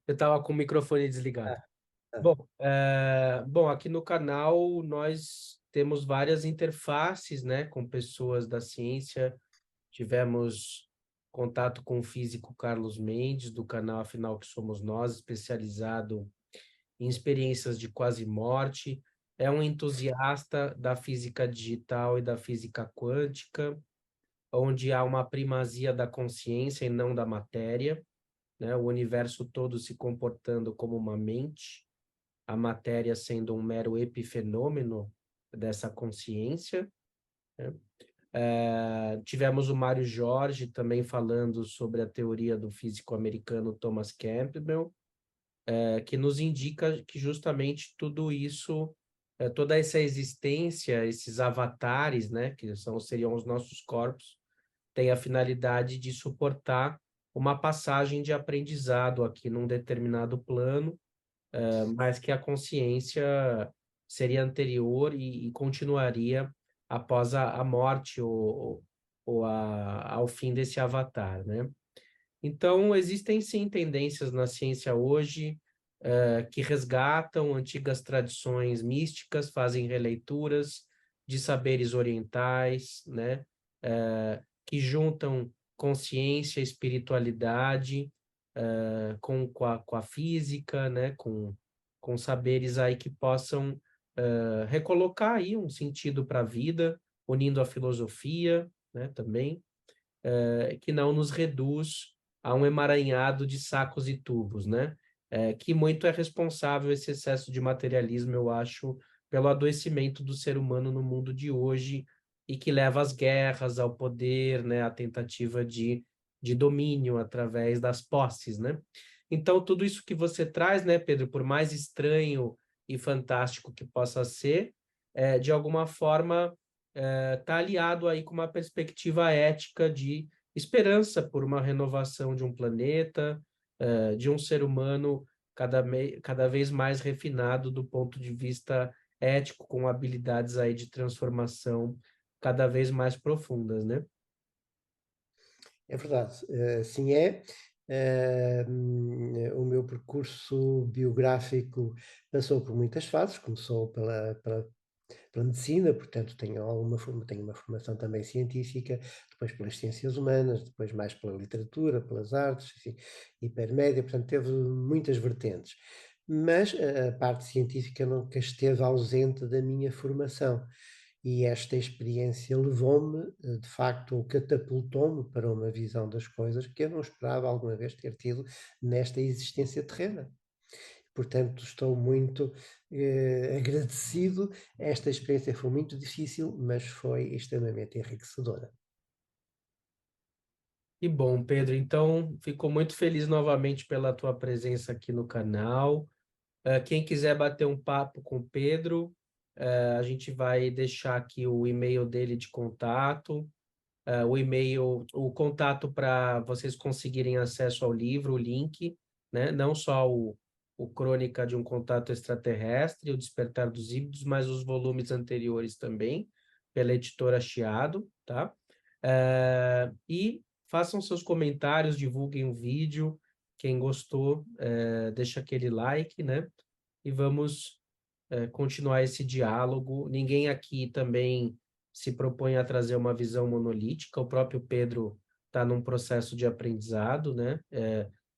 Eu estava com o microfone desligado. Ah. Bom, aqui no canal nós temos várias interfaces, né, com pessoas da ciência. Tivemos contato com o físico Carlos Mendes, do canal Afinal que Somos Nós, especializado em experiências de quase morte. É um entusiasta da física digital e da física quântica, onde há uma primazia da consciência e não da matéria, né? O universo todo se comportando como uma mente, a matéria sendo um mero epifenômeno dessa consciência, né? Tivemos o Mário Jorge também falando sobre a teoria do físico americano Thomas Campbell, que nos indica que justamente tudo isso, toda essa existência, esses avatares, né, que seriam os nossos corpos, tem a finalidade de suportar uma passagem de aprendizado aqui num determinado plano, mas que a consciência seria anterior e continuaria após a morte ou ao fim desse avatar, né? Então, existem sim tendências na ciência hoje que resgatam antigas tradições místicas, fazem releituras de saberes orientais, né? Que juntam consciência, espiritualidade com a física, né? Com saberes aí que possam recolocar aí um sentido para a vida, unindo a filosofia, né? Também, que não nos reduz a um emaranhado de sacos e tubos, né? Que muito é responsável esse excesso de materialismo, eu acho, pelo adoecimento do ser humano no mundo de hoje e que leva às guerras, ao poder, né? À tentativa de domínio através das posses, né? Então, tudo isso que você traz, né, Pedro, por mais estranho e fantástico que possa ser, de alguma forma está aliado aí com uma perspectiva ética de esperança por uma renovação de um planeta, de um ser humano cada vez mais refinado do ponto de vista ético, com habilidades aí de transformação cada vez mais profundas, né? É verdade, assim é. O meu percurso biográfico passou por muitas fases, começou pela medicina, portanto tenho uma formação também científica, depois pelas ciências humanas, depois mais pela literatura, pelas artes, enfim, hipermédia, portanto teve muitas vertentes. Mas a parte científica nunca esteve ausente da minha formação. E esta experiência levou-me, de facto, ou catapultou-me para uma visão das coisas que eu não esperava alguma vez ter tido nesta existência terrena. Portanto, estou muito agradecido. Esta experiência foi muito difícil, mas foi extremamente enriquecedora. Que bom, Pedro. Então, fico muito feliz novamente pela tua presença aqui no canal. Quem quiser bater um papo com o Pedro, a gente vai deixar aqui o e-mail dele de contato, o contato para vocês conseguirem acesso ao livro, o link, né? Não só o Crônica de um Contato Extraterrestre, o Despertar dos Híbridos, mas os volumes anteriores também, pela editora Chiado, tá? E façam seus comentários, divulguem o vídeo. Quem gostou, deixa aquele like, né? e vamos continuar esse diálogo. Ninguém aqui também se propõe a trazer uma visão monolítica, o próprio Pedro está num processo de aprendizado, né?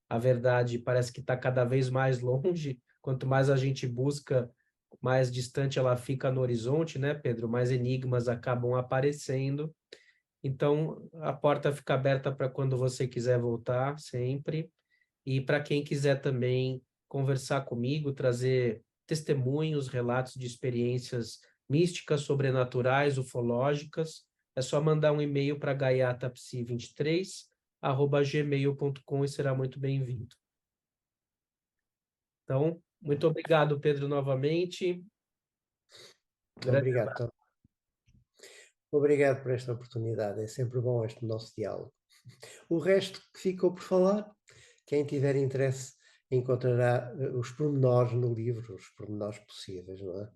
A verdade parece que está cada vez mais longe, quanto mais a gente busca, mais distante ela fica no horizonte, né, Pedro? Mais enigmas acabam aparecendo. Então, a porta fica aberta para quando você quiser voltar, sempre. E para quem quiser também conversar comigo, trazer testemunhos, relatos de experiências místicas, sobrenaturais, ufológicas, é só mandar um e-mail para gaiatapsi23@gmail.com e será muito bem-vindo. Então, muito obrigado, Pedro, novamente. Obrigado, Tom. Obrigado por esta oportunidade. É sempre bom este nosso diálogo. O resto que ficou por falar, quem tiver interesse encontrará os pormenores no livro, os pormenores possíveis, não é?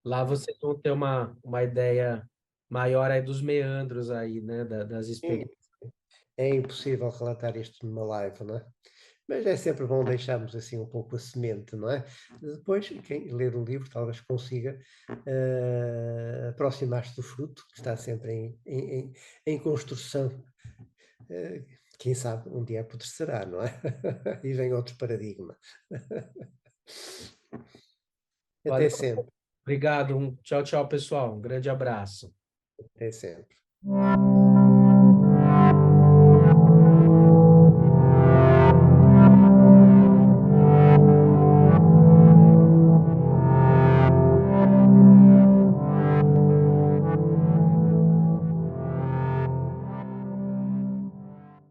Lá vocês vão ter uma ideia maior aí dos meandros aí, né, das experiências. É impossível relatar isto numa live, não é? Mas é sempre bom deixarmos assim um pouco a semente, não é? Depois, quem ler o livro talvez consiga aproximar-se do fruto, que está sempre em construção. Quem sabe um dia apodrecerá, não é? E vem outro paradigma. Até Valeu. sempre. Obrigado. Tchau, tchau, pessoal. Um grande abraço. Até sempre.